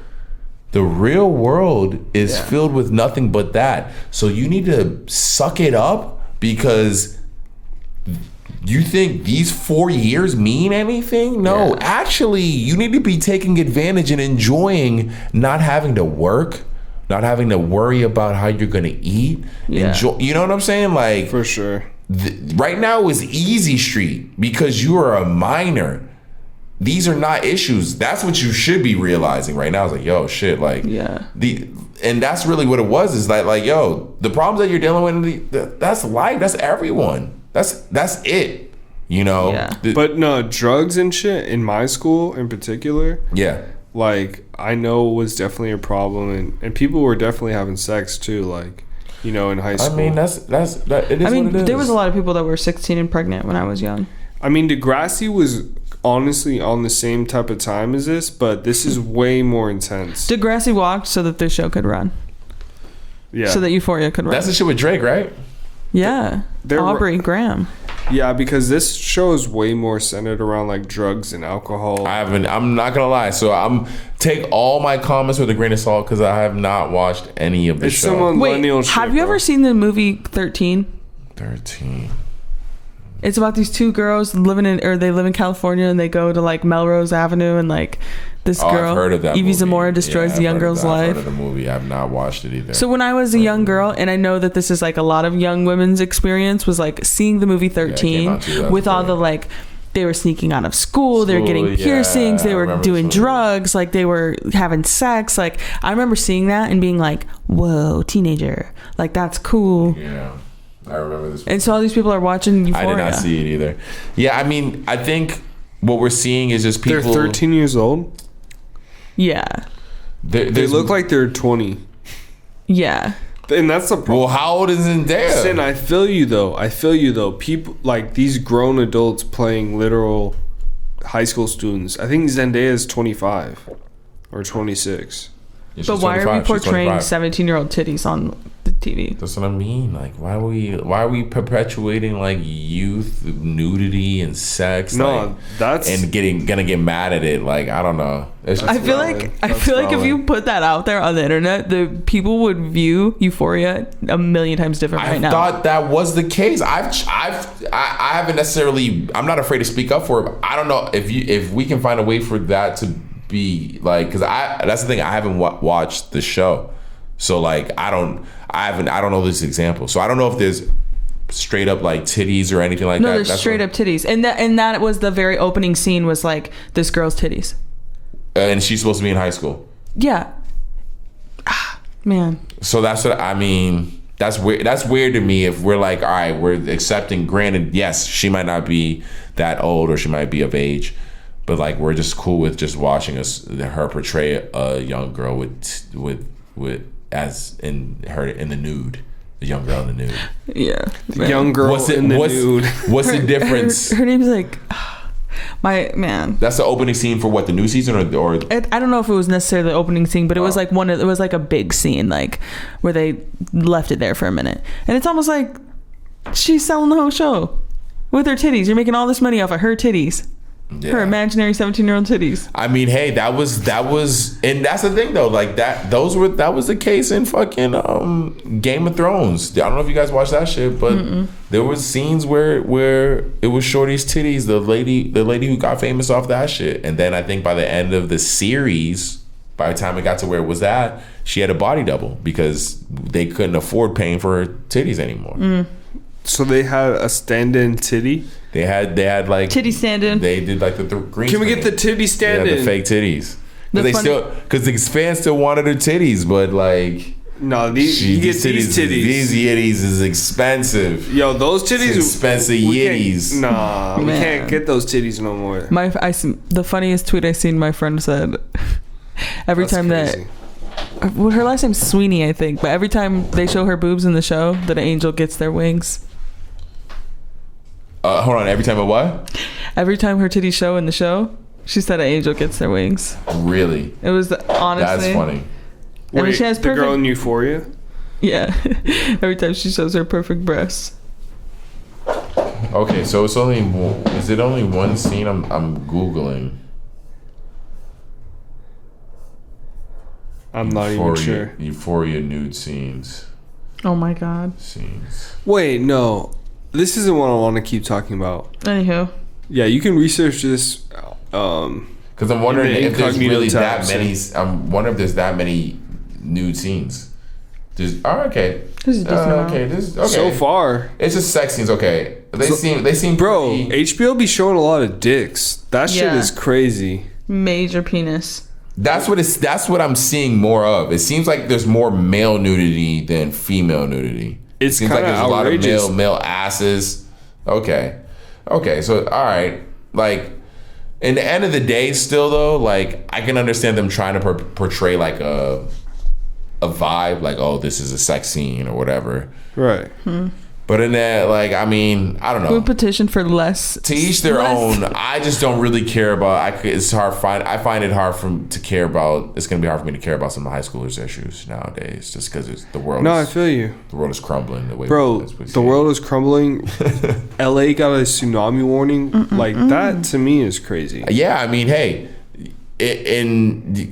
the real world is filled with nothing but that. So you need to suck it up because you think these 4 years mean anything? No, actually, you need to be taking advantage and enjoying not having to work, not having to worry about how you're going to eat. Enjoy, you know what I'm saying? Like, for sure. Right now is easy street because you are a minor. These are not issues. That's what you should be realizing right now. It's like, yo, shit, like, and that's really what it was. Is like, yo, the problems that you're dealing with, that's life. That's everyone. That's it. You know. Yeah. But no, drugs and shit in my school in particular. Yeah. Like, I know was definitely a problem, and people were definitely having sex too. Like, you know, in high school. I mean, it is what it is. There was a lot of people that were 16 and pregnant when I was young. I mean, Degrassi was honestly on the same type of time as this, but this is way more intense. Degrassi walked so that the show could run. Yeah. So that Euphoria could run. That's the shit with Drake, right? Yeah. Aubrey Graham. Yeah, because this show is way more centered around like drugs and alcohol. I'm not gonna lie. So I'm take all my comments with a grain of salt because I have not watched any of the show. Some millennial shit, have you ever seen the movie 13? 13. It's about these two girls they live in California and they go to like Melrose Avenue and like this girl, I've heard of that Evie movie. Zamora, destroys the young girl's life. I've heard of the movie. I've not watched it either. So when I was a young girl, and I know that this is like a lot of young women's experience, was like seeing the movie 13 with all the like, they were sneaking out of school, they were getting piercings, they were doing drugs, like they were having sex. Like I remember seeing that and being like, whoa, teenager, like that's cool. Yeah. I remember this. And so all these people are watching Euphoria. I did not see it either. Yeah, I mean, I think what we're seeing is just people. They're 13 years old? Yeah. They look like they're 20. Yeah. And that's the problem. Well, how old is Zendaya? Sin, I feel you though. People like these grown adults playing literal high school students. I think Zendaya is 25 or 26. Yeah, but why 25. are we portraying 25. 17-year-old titties on the TV? That's what I mean. Like, why are we perpetuating like youth nudity and sex? No, like, that's and gonna get mad at it. Like, I don't know. I feel like if you put that out there on the internet, the people would view Euphoria a million times different right now. I thought that was the case. I haven't necessarily. I'm not afraid to speak up for it. But I don't know if we can find a way for that to be like, because that's the thing. I haven't watched the show, so like I don't know this example. So I don't know if there's straight up like titties or anything like that. No, there's straight up titties, and that was the very opening scene was like this girl's titties. And she's supposed to be in high school. Yeah. Man. So that's what I mean. That's weird. That's weird to me. If we're like, all right, we're accepting. Granted, yes, she might not be that old, or she might be of age, but like we're just cool with just watching her portray a young girl with as in her in the nude, the young girl in the nude. Yeah. The young girl in the nude. What's the difference? Her name's like. My man. That's the opening scene for what, the new season or I don't know if it was necessarily the opening scene, but it was like it was like a big scene, like where they left it there for a minute, and it's almost like she's selling the whole show with her titties. You're making all this money off of her titties. Her imaginary 17-year-old titties. I mean, hey, that was, and that's the thing though. Like that was the case in fucking Game of Thrones. I don't know if you guys watched that shit, but there was scenes where it was Shorty's titties. The lady who got famous off that shit, and then I think by the end of the series, by the time it got to where it was at, she had a body double because they couldn't afford paying for her titties anymore. So they had a stand-in titty. They had like titty stand-in. They did like the green. Can we get the titty stand-in? Yeah, the fake titties. Because the fans still wanted her titties, but like. No, these titties. These yitties is expensive. Yo, those titties it's expensive yitties. Nah, we can't get those titties no more. The funniest tweet I seen, my friend said, every That's time crazy. her last name's Sweeney, I think, but every time they show her boobs in the show, that an angel gets their wings. Hold on, every time a what? Every time her titties show in the show, she said an angel gets their wings. Really? It was honestly. That's funny. I mean, she has the girl in Euphoria? Yeah. Every time she shows her perfect breasts. Okay, so is it only one scene? I'm Googling. I'm not even sure. Euphoria nude scenes. Oh my god. Scenes. Wait, no. This isn't what I want to keep talking about. Anywho. Yeah, you can research this. Because I'm wondering if there's really that many. I'm wondering if there's that many nude scenes. Okay. This is decent okay. So far, it's just sex scenes. Okay, they seem. Bro, pretty, HBO be showing a lot of dicks. That shit is crazy. Major penis. That's what I'm seeing more of. It seems like there's more male nudity than female nudity. It seems like there's outrageous. A lot of male asses. Okay. So all right, like. In the end of the day, still though, like I can understand them trying to portray like a vibe, like this is a sex scene or whatever. Right. But in that, like, I mean, I don't know. We petition for less. To each their own. I just don't really care about. It's hard. I find it hard to care about. It's gonna be hard for me to care about some of high schoolers' issues nowadays, just because the world. No, I feel you. The world is crumbling. The way, bro, the world is crumbling. LA got a tsunami warning. Like that to me is crazy. Yeah, I mean, hey,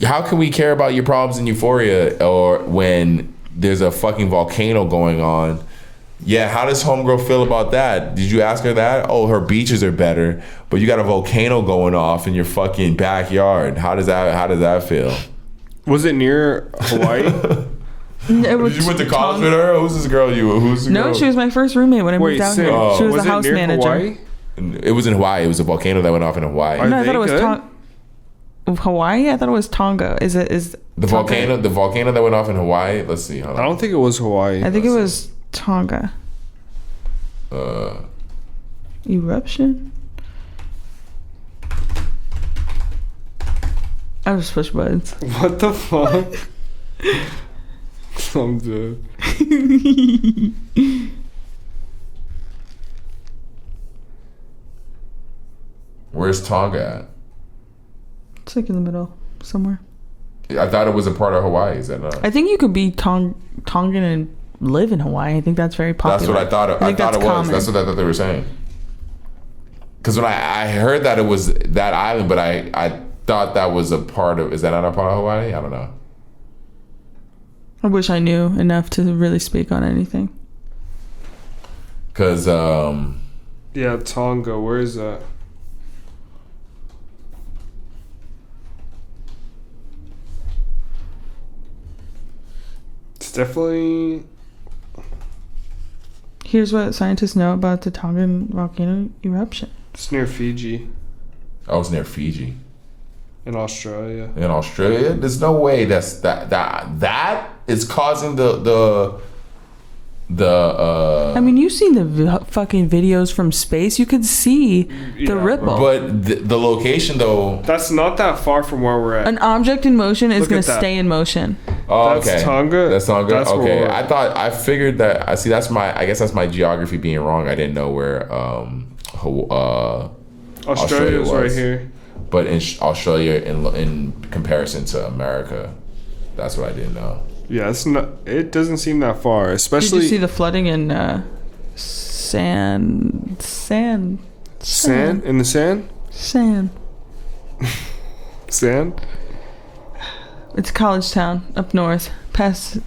how can we care about your problems in Euphoria or when there's a fucking volcano going on? Yeah, how does homegirl feel about that? Did you ask her that? Oh, her beaches are better, but you got a volcano going off in your fucking backyard. How does that feel? Was it near Hawaii? Did you went to college with her? Who's this girl? No, she was my first roommate when I moved out here. She was the house manager. Hawaii? It was in Hawaii. It was a volcano that went off in Hawaii. No, I thought it was Hawaii. I thought it was Tonga. Is the volcano? The volcano that went off in Hawaii. Let's see. I don't think it was Hawaii. I think it was Tonga. Eruption. I just push buttons. What the fuck? I'm dead. Where's Tonga at? It's like in the middle somewhere. I thought it was a part of Hawaii. Is that not? I think you could be Tongan and live in Hawaii. I think that's very popular. That's what I thought. I thought it was. Common. That's what I thought they were saying. Because when I heard that it was that island, but I thought that was a part of. Is that not a part of Hawaii? I don't know. I wish I knew enough to really speak on anything. Because yeah, Tonga. Where is that? It's definitely. Here's what scientists know about the Tongan volcano eruption. It's near Fiji. Oh, it's near Fiji. In Australia. In Australia? There's no way that is causing the I mean, you've seen the fucking videos from space. You could see the ripple. But the location, though... That's not that far from where we're at. An object in motion is going to stay in motion. Oh, that's okay. Tonga? That's Tonga? That's okay. I figured that... I guess that's my geography being wrong. I didn't know where Australia was. Right here. But in Australia, in comparison to America, that's what I didn't know. Yeah, it's not. It doesn't seem that far, especially. Did you see the flooding in sand? Sand in the sand? Sand. Sand? It's college town up north. Past.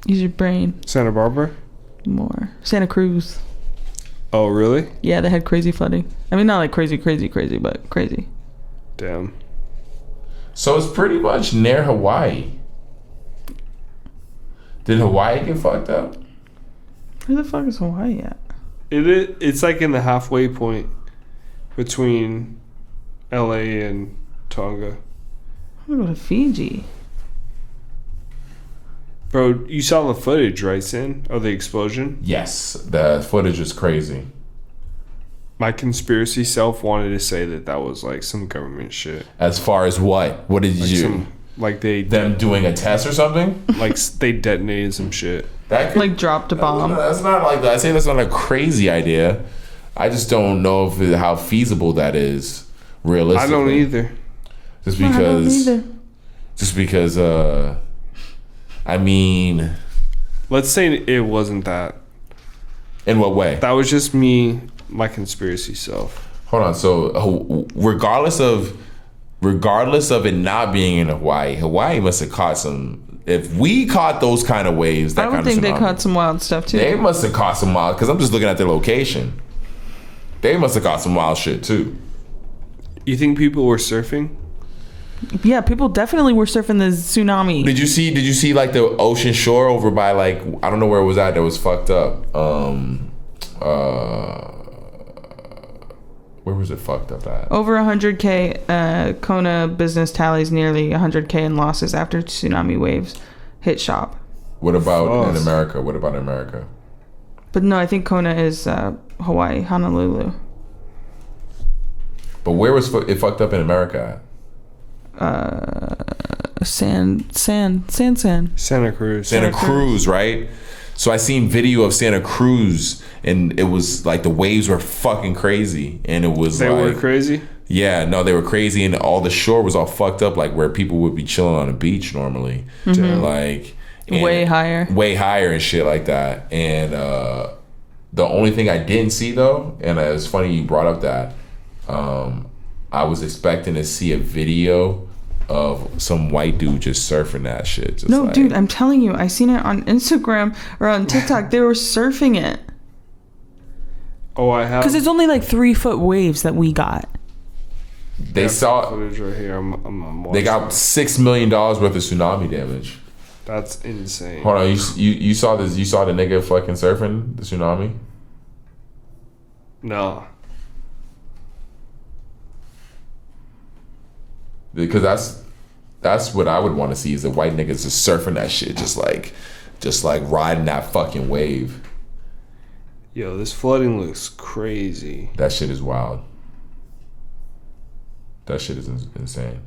Use your brain. Santa Barbara? More. Santa Cruz. Oh, really? Yeah, they had crazy flooding. I mean, not like crazy, but crazy. Damn. So it's pretty much near Hawaii. Did Hawaii get fucked up? Where the fuck is Hawaii at? It's like in the halfway point between LA and Tonga. I'm gonna go to Fiji. Bro, you saw the footage, right, Sin? Of the explosion? Yes, the footage was crazy. My conspiracy self wanted to say that was like some government shit. As far as what? What did Like you? Them doing a test or something? like they detonated some shit. That could, Like dropped a bomb. That's not like that. I say that's not a crazy idea. I just don't know how feasible that is realistically. I don't either. Just I don't because. either. Just because. I mean, Let's say it wasn't that. in what way? That was just me, my conspiracy self. Hold on. So regardless of it not being in Hawaii must have caught some. If we caught those kind of waves, I would think they caught some wild stuff too. They must have caught some wild. Because I'm just looking at their location. They must have caught some wild shit too. You think people were surfing? Yeah, people definitely were surfing the tsunami. Did you see like the ocean shore over by like I don't know where it was at that was fucked up. Where was it fucked up at? Over 100K, Kona business tallies nearly 100K in losses after tsunami waves hit shop. What about in America? What about in America? But no, I think Kona is Hawaii, Honolulu. But where was it fucked up in America at? Sand. Santa Cruz. Santa Cruz, right? So I seen video of Santa Cruz, and it was like the waves were fucking crazy, and it was They were crazy? Yeah, no, they were crazy, and all the shore was all fucked up, like where people would be chilling on a beach normally, like Way higher and shit like that. And the only thing I didn't see though, and it's funny you brought up that, I was expecting to see a video of some white dude just surfing that shit. Just No, like, dude, I'm telling you, I seen it on Instagram or on TikTok. They were surfing it. Oh, I have. Because it's only like 3-foot waves that we got. they saw footage right here. I'm they got $6 million worth of tsunami damage. That's insane. Hold on, you saw this? You saw the nigga fucking surfing the tsunami? No. Because that's what I would want to see is the white niggas just surfing that shit, just like riding that fucking wave. Yo, this flooding looks crazy. That shit is wild. That shit is insane.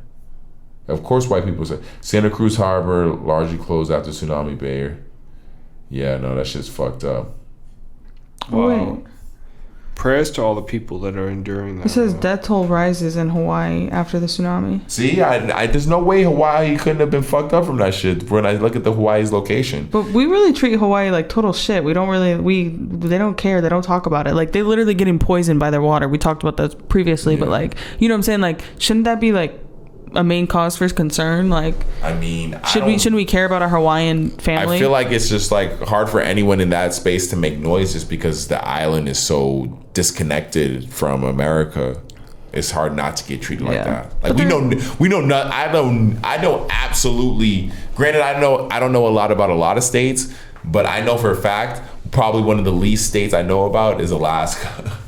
Of course, white people say Santa Cruz Harbor largely closed after tsunami bear. Yeah, no, that shit's fucked up. Wow. Wait. Prayers to all the people that are enduring that. It says death toll rises in Hawaii after the tsunami. See, I there's no way Hawaii couldn't have been fucked up from that shit when I look at the Hawaii's location. But we really treat Hawaii like total shit. We don't really, they don't care. They don't talk about it. Like, they literally getting poisoned by their water. We talked about that previously, but like, you know what I'm saying? Like, shouldn't that be like a main cause for concern? Like, I mean, shouldn't we care about our Hawaiian family? I feel like it's just like hard for anyone in that space to make noise just because the island is so disconnected from America. It's hard not to get treated like that. Like we know not. I don't absolutely. Granted, I don't know a lot about a lot of states, but I know for a fact probably one of the least states I know about is Alaska.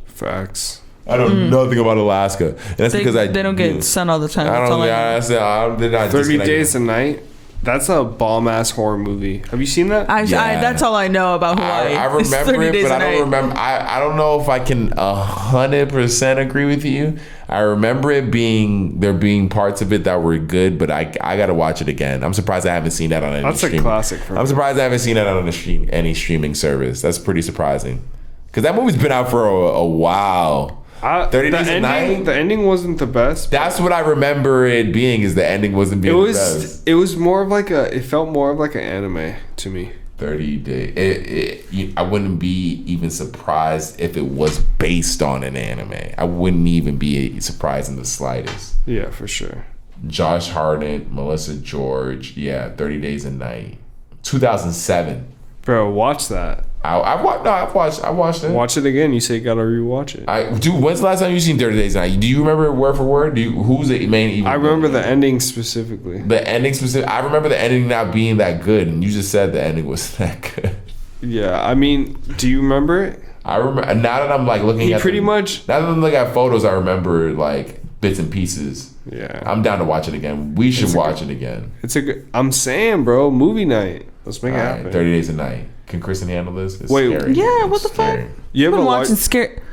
Facts. I know nothing about Alaska. And that's because they don't get sun all the time. I don't. They're not 30 Days a Night. That's a bomb ass horror movie. Have you seen that? That's all I know about Hawaii. I remember it, but I don't remember. I don't know if I can 100% agree with you. I remember it being parts of it that were good, but I gotta watch it again. I'm surprised I haven't seen that on any. That's a classic for me. I'm surprised I haven't seen that on any streaming service. That's pretty surprising, because that movie's been out for a while. 30 Days a Night. The ending wasn't the best. That's what I remember it being. Is the ending wasn't being the best. It was more of like it felt more of like an anime to me. 30 days. I wouldn't be even surprised if it was based on an anime. I wouldn't even be surprised in the slightest. Yeah, for sure. Josh Hartnett, Melissa George. Yeah, 30 Days a Night. 2007. Bro, watch that. I watched it. Watch it again. You say you gotta rewatch it. Dude, when's the last time you seen 30 Days a Night? Do you remember word for word? Who's the main evil? I remember the ending specifically. The ending specific. I remember the ending not being that good, and you just said the ending was that good. Yeah, I mean, do you remember it? I remember. Now that I'm like looking He at pretty much. Now that I'm looking at photos, I remember like bits and pieces. Yeah, I'm down to watch it again. We should watch it again. It's a good. I'm saying, bro, movie night. Let's make it happen. 30 Days a Night. Can Kristen handle this? It's Wait, scary. Yeah, It's what the scary. fuck? You I've ever been watched? watching scare.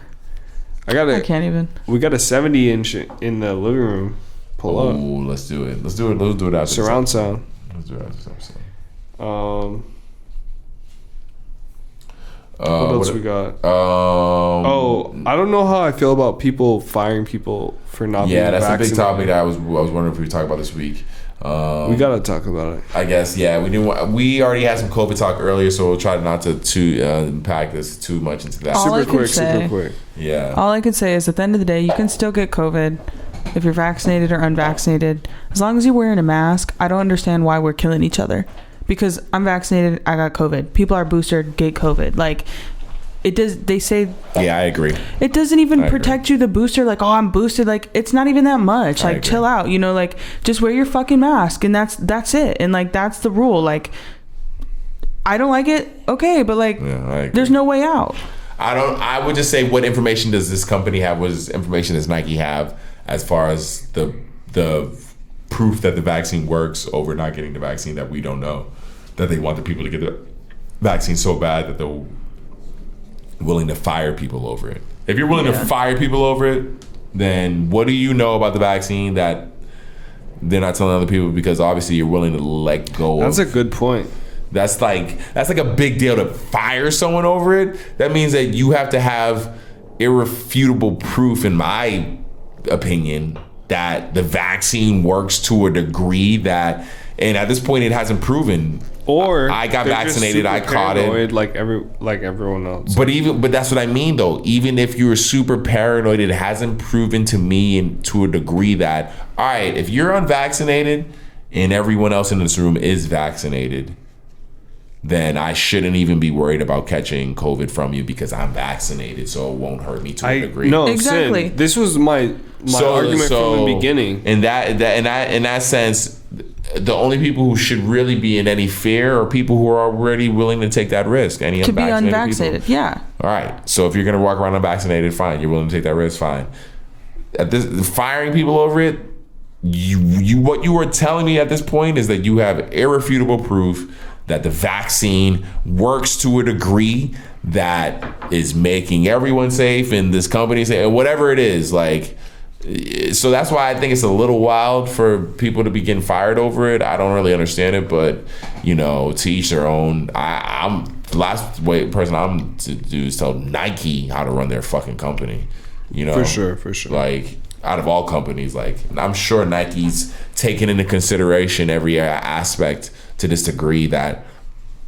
I got I can't even. We got a 70-inch in the living room. Pull up. Ooh, let's do it. Let's do it. Let's do it after Surround this sound. Let's do it after this episode. What else we got? I don't know how I feel about people firing people for not being that's vaccinated. a big topic that I was wondering if we could talk about this week. We gotta talk about it. I guess, yeah. We already had some COVID talk earlier, so we'll try not to pack this too much into that. All I Super can quick, say- super quick. Yeah. All I could say is at the end of the day, you can still get COVID if you're vaccinated or unvaccinated. As long as you're wearing a mask, I don't understand why we're killing each other. Because I'm vaccinated, I got COVID. People are boosted, get COVID. Like, it does, they say... Yeah, I agree. It doesn't even I protect you, the booster. Like, oh, I'm boosted. Like, it's not even that much. I Like, agree. chill out. You know, like, just wear your fucking mask. And that's it. And, like, that's the rule. Like, I don't like it. Okay, but, like, Yeah, I agree. there's no way out. I would just say, what information does this company have? What information does Nike have as far as the proof that the vaccine works over not getting the vaccine that we don't know? That they want the people to get the vaccine so bad that they're willing to fire people over it. If you're willing to fire people over it, then what do you know about the vaccine that they're not telling other people? Because obviously you're willing to let go. That's a good point. That's like a big deal to fire someone over it. That means that you have to have irrefutable proof, in my opinion, that the vaccine works to a degree that, and at this point it hasn't proven. Or I got they're just vaccinated, super I caught it. paranoid like everyone else. But that's what I mean though. Even if you're super paranoid, it hasn't proven to me and to a degree that, all right, if you're unvaccinated and everyone else in this room is vaccinated, then I shouldn't even be worried about catching COVID from you because I'm vaccinated, so it won't hurt me to a degree. No, Exactly. Sin, this was my argument from the beginning. In that sense, the only people who should really be in any fear are people who are already willing to take that risk. Any To be unvaccinated unvaccinated, people. yeah. All right. So if you're gonna walk around unvaccinated, fine. You're willing to take that risk, fine. At this, firing people over it, what you are telling me at this point is that you have irrefutable proof that the vaccine works to a degree that is making everyone safe and this company safe, and whatever it is, like. So that's why I think it's a little wild for people to be getting fired over it. I don't really understand it, but to each their own. I'm the last person I'm to do is tell Nike how to run their fucking company. For sure. Like, out of all companies, like, I'm sure Nike's taken into consideration every aspect to this degree that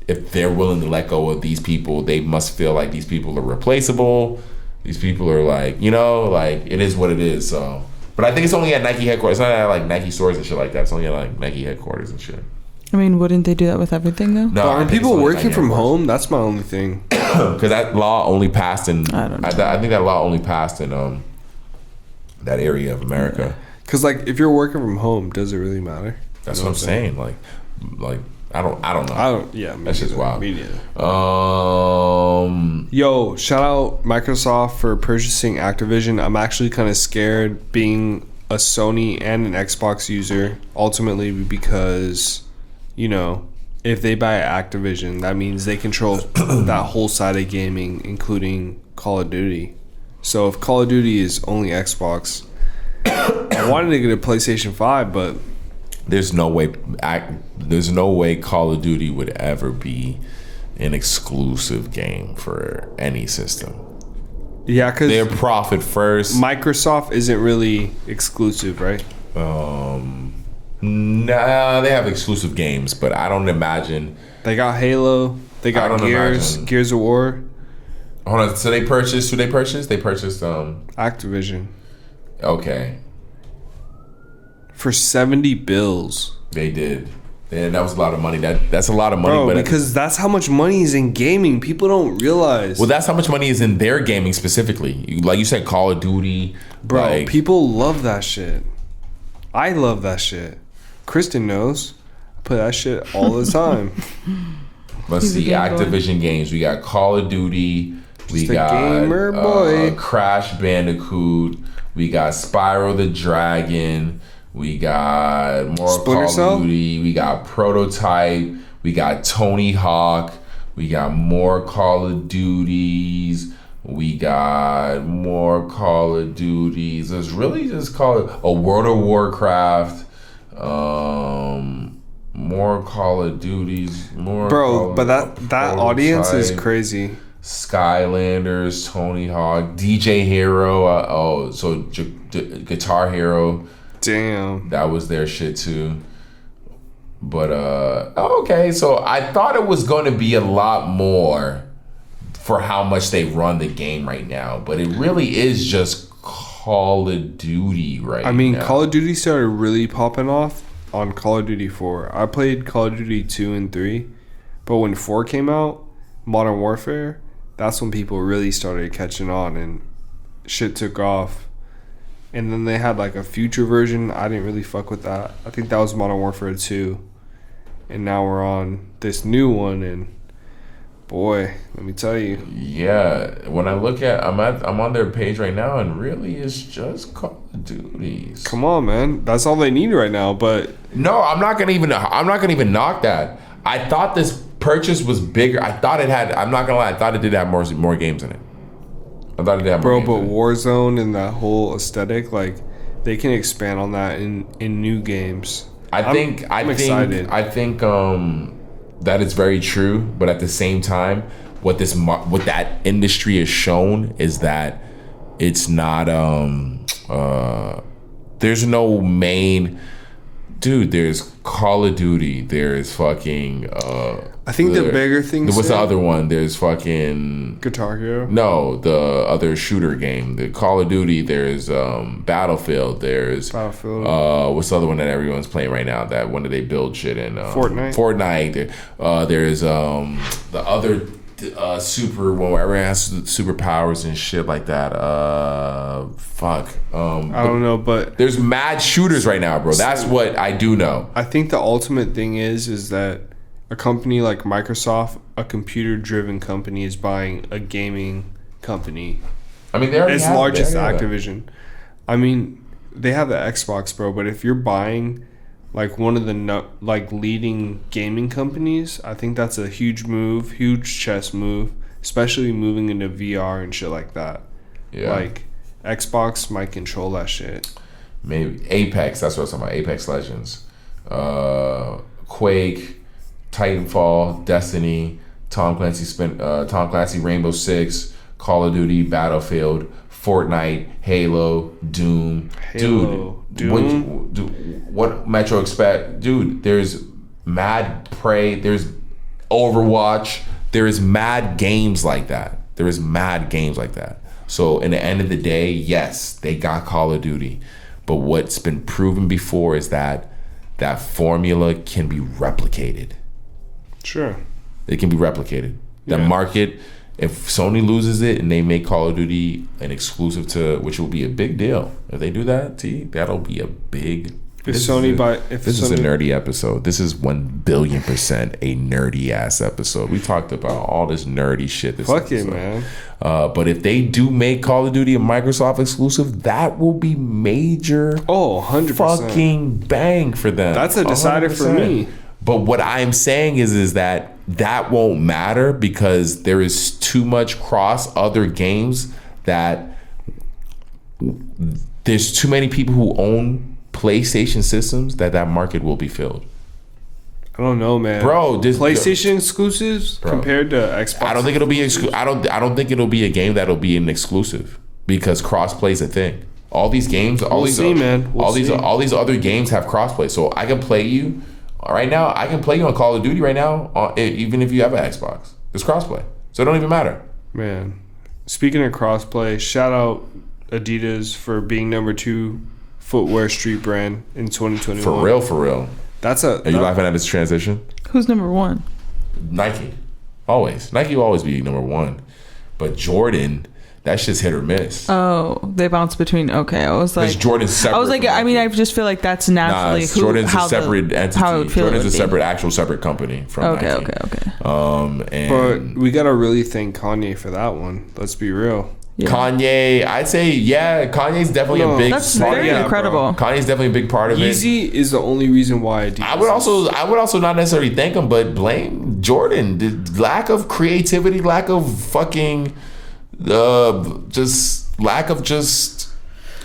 if they're willing to let go of these people, they must feel like these people are replaceable. These people are like, like, it is what it is. So, but I think it's only at Nike headquarters. It's not at like Nike stores and shit like that. It's only at like Nike headquarters and shit. I mean, wouldn't they do that with everything though? No, But I are think it's people only working Nike from headquarters. home? That's my only thing. Because that law only passed in. I don't know. I think that law only passed in that area of America. Because like, if you're working from home, does it really matter? That's what I'm saying. Like I don't know. I don't. Yeah, me That's just neither. wild. Me neither. Yo, Shout out Microsoft for purchasing Activision. I'm actually kind of scared being a Sony and an Xbox user, ultimately because, if they buy Activision, that means they control that whole side of gaming, including Call of Duty. So if Call of Duty is only Xbox, I wanted to get a PlayStation 5, but there's no way Call of Duty would ever be an exclusive game for any system. yeah, because They're profit first. Microsoft isn't really exclusive, right? Nah, they have exclusive games, but I don't imagine. They got Halo. They got Gears of War. Hold on. So they purchased. Who they purchased? They purchased Activision. Okay. For $70 They did. Yeah, that was a lot of money. That's a lot of money, bro. Because that's how much money is in gaming. People don't realize. Well, that's how much money is in their gaming specifically. Like you said, Call of Duty, bro. Like, people love that shit. I love that shit. Kristen knows. I play that shit all the time. Let's see, Activision games. We got Call of Duty. We got gamer boy. Crash Bandicoot. We got Spyro the Dragon. We got more Call of Duty. We got Prototype. We got Tony Hawk. We got more Call of Duties. We got more Call of Duties. There's really just a World of Warcraft. More Call of Duties. More. Bro, but that audience is crazy. Skylanders, Tony Hawk, DJ Hero. Guitar Hero. Damn. That was their shit too. But okay, so I thought it was going to be a lot more for how much they run the game right now, but it really is just Call of Duty right now. I mean, Call of Duty started really popping off on Call of Duty 4. I played Call of Duty 2 and 3, but when 4 came out, Modern Warfare, that's when people really started catching on and shit took off. And then they had like a future version. I didn't really fuck with that. I think that was Modern Warfare 2. And now we're on this new one, and boy, let me tell you. Yeah, when I look at, I'm on their page right now, and really it's just Call of Duties. Come on, man, that's all they need right now. But no, I'm not gonna even knock that. I thought this purchase was bigger. I thought it had. I'm not gonna lie. I thought it did have more games in it. I thought it did have more games in it. Warzone and that whole aesthetic, like they can expand on that in new games. I'm excited. I think that is very true, but at the same time, what that industry has shown is that it's not. There's no main. Dude, there's Call of Duty. There's fucking. I think the bigger thing. What's the other one? There's fucking Guitar Hero. No, the other shooter game. The Call of Duty. There's Battlefield. There's what's the other one that everyone's playing right now? That one that they build shit in. Fortnite. There's the other super one where everyone has superpowers and shit like that. I don't know, but there's mad shooters right now, bro. That's what I do know. I think the ultimate thing is that a company like Microsoft, a computer-driven company, is buying a gaming company. I mean, they're as large as Activision. I mean, they have the Xbox, bro. But if you're buying like one of the leading gaming companies, I think that's a huge move, huge chess move, especially moving into VR and shit like that. Yeah. Like Xbox might control that shit. Maybe Apex. That's what I was talking about. Apex Legends, Quake, Titanfall, Destiny, Tom Clancy Rainbow Six, Call of Duty, Battlefield, Fortnite, Halo, Doom. What Metro expect? Dude, there's mad Prey, there's Overwatch, there is mad games like that. So in the end of the day, yes, they got Call of Duty. But what's been proven before is that formula can be replicated. Sure. It can be replicated. The market, if Sony loses it and they make Call of Duty an exclusive which will be a big deal. If they do that, that'll be a big. This is a nerdy episode. This is 1 billion% a nerdy ass episode. We talked about all this nerdy shit. Fuck it, man. But if they do make Call of Duty a Microsoft exclusive, that will be major. 100%. Fucking bang for them. That's a decider 100%. For me. But what I'm saying is that won't matter because there is too much cross other games that there's too many people who own PlayStation systems that market will be filled. I don't know, man. Bro, PlayStation exclusives compared to Xbox. I don't think it'll be I don't think it'll be a game that'll be an exclusive because crossplay is a thing. All these games, all these other games have crossplay. So I can play you right now, I can play you on Call of Duty right now, even if you have an Xbox. It's crossplay, so it don't even matter. Man, speaking of crossplay, shout out Adidas for being number 2 footwear street brand in 2021. For real. Are you laughing at this transition? Who's number 1? Nike. Always. Nike will always be number 1. But Jordan, that shit's hit or miss. Oh, they bounce between. Okay, I was like, Jordan's separate. I was like, I mean, I just feel like that's naturally Jordan's a separate entity. Jordan's a separate company from Nike. Okay. And but we gotta really thank Kanye for that one. Let's be real. Yeah. Kanye, I'd say, Kanye's definitely a big. That's very incredible. Bro. Kanye's definitely a big part of Yeezy it. is the only reason why I do. I would also not necessarily thank him, but blame Jordan. The lack of creativity, lack of fucking, just lack of just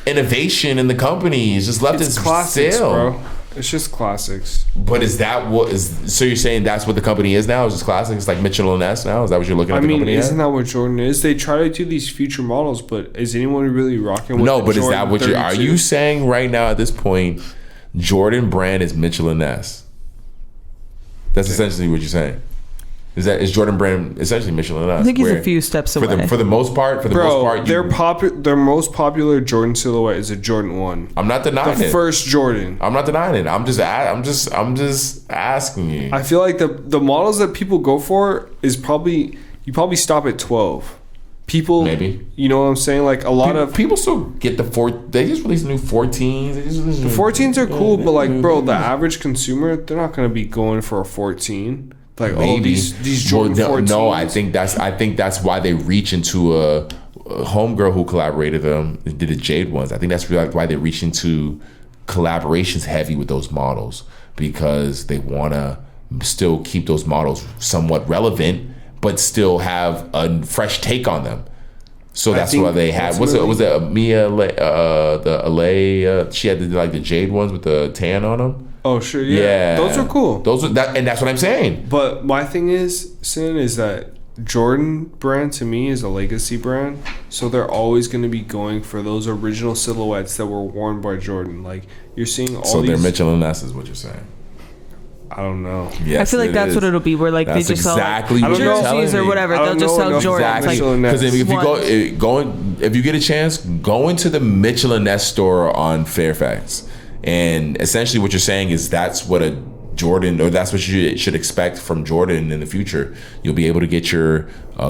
innovation in the company. It's just left it classics, stale. bro. It's just classics. But is that what is? So you're saying that's what the company is now? Is just classics? It's like Mitchell and Ness now? Is that what you're looking at? Isn't that what Jordan is? They try to do these future models, but is anyone really rocking with? No, but Jordan is that what you are? You saying right now at this point, Jordan brand is Mitchell and Ness? That's essentially what you're saying. Is Jordan brand essentially Mitchell and Ness? I think he's a few steps away. For the most part, their most popular Jordan silhouette is a Jordan 1. I'm not denying it. The first Jordan. I'm not denying it. I'm just asking you. I feel like the models that people go for is probably stop at 12. People, maybe, you know what I'm saying? Like a lot of people still get they just released new 14s. The 14s are cool, but like, bro, the average consumer, they're not gonna be going for a 14. Like, maybe. These Jordan 14s. No, I think that's why they reach into a homegirl who collaborated them, did the Jade ones. I think that's why they reach into collaborations heavy with those models, because they want to still keep those models somewhat relevant, but still have a fresh take on them. So that's why they had. Was it Mia? The Alay? She had the Jade ones with the tan on them. Oh sure, yeah. Those are cool. And that's what I'm saying. But my thing is, Sin, is that Jordan brand to me is a legacy brand, so they're always going to be going for those original silhouettes that were worn by Jordan. Like you're seeing all. So they're Mitchell and Ness, is what you're saying. I don't know. Yes, I feel like that's what it'll be. Where like that's they just exactly sell jerseys or whatever. They'll just sell Jordans. Because if you get a chance, go into the Mitchell and Ness store on Fairfax, and essentially what you're saying is that's what a Jordan, or that's what you should expect from Jordan in the future. You'll be able to get your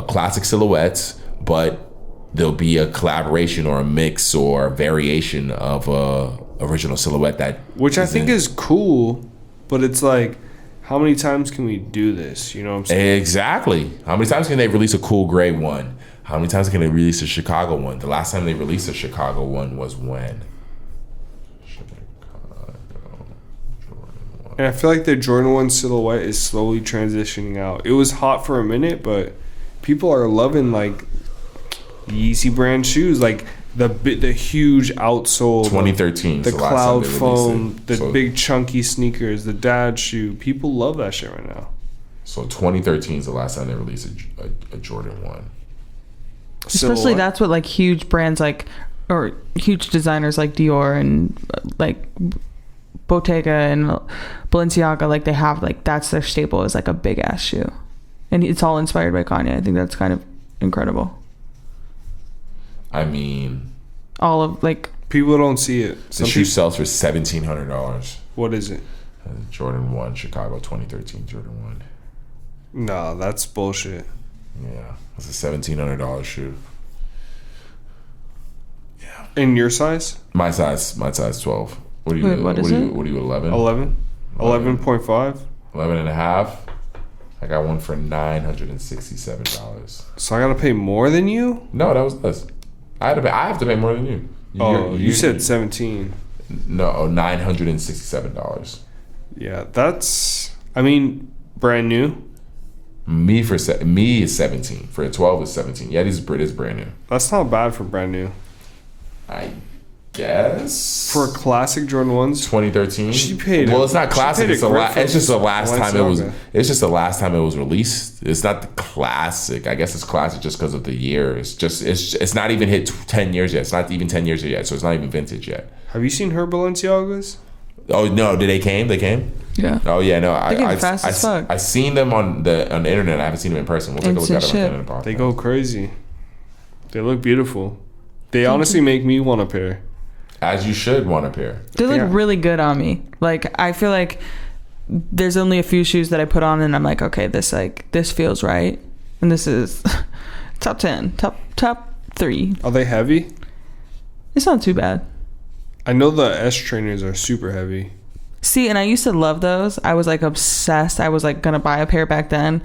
classic silhouettes, but there'll be a collaboration or a mix or a variation of a original silhouette which I think is cool. But it's like, how many times can we do this? You know what I'm saying? Exactly. How many times can they release a cool gray one? How many times can they release a Chicago one? The last time they released a Chicago one was when? And I feel like the Jordan 1 silhouette is slowly transitioning out. It was hot for a minute, but people are loving like Yeezy brand shoes. Like the huge outsole, 2013, the cloud foam, the big chunky sneakers, the dad shoe. People love that shit right now. So 2013 is the last time they released a Jordan 1. Especially that's what like huge brands like, or huge designers like Dior and like Bottega and Balenciaga, like they have like that's their staple, is like a big ass shoe, and it's all inspired by Kanye. I think that's kind of incredible. I mean, all of like people don't see it. The shoe sells for $1,700. What is it? Jordan 1 Chicago 2013 Jordan 1. No, that's bullshit. Yeah, it's a $1,700 shoe. Yeah. In your size? My size 12. What are you? Wait, what is it? What are you? 11? 11.5. 11 and a half. I got one for $967. So I gotta pay more than you? No, that was less. I have to pay more than you. You said 17. No, $967. Yeah, that's. I mean, brand new. Me is 17. For a 12 is 17. Yeah, this is brand new. That's not bad for brand new. I guess for classic Jordan 1s, 2013. She paid. Well, it's not classic. It's just the last time it was. It's just the last time it was released. It's not the classic. I guess it's classic just because of the year. It's not even hit 10 years yet. It's not even 10 years yet. So it's not even vintage yet. Have you seen her Balenciagas? Oh no, did they came? They came. Yeah. Oh yeah, no. They came fast as fuck. I seen them on the internet. I haven't seen them in person. We'll take a look at them on the podcast. They go crazy. They look beautiful. They honestly make me want a pair. As you should want a pair. They look really good on me. Like, I feel like there's only a few shoes that I put on and I'm like, okay, this feels right. And this is top 10, top 3. Are they heavy? It's not too bad. I know the S trainers are super heavy. See, and I used to love those. I was like obsessed. I was like gonna buy a pair back then.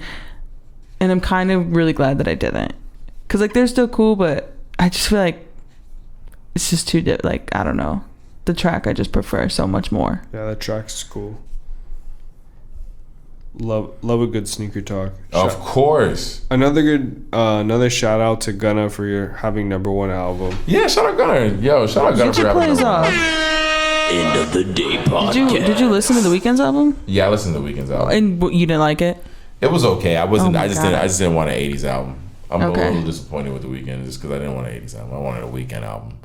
And I'm kind of really glad that I didn't. Cause like they're still cool, but I just feel like it's just too like, I don't know. The track I just prefer so much more. Yeah, that track's cool. Love a good sneaker talk. Of course. Another shout out to Gunna for having #1 album. Yeah, shout out Gunna. Yo, shout out Gunna for having plays off. End of the day podcast. Did you listen to the Weeknd's album? Yeah, I listened to the Weeknd's album. And you didn't like it? It was okay. I wasn't. I just God. didn't want an '80s album. I'm Okay. a little disappointed with the Weeknd just because I didn't want an '80s album. I wanted a Weeknd album,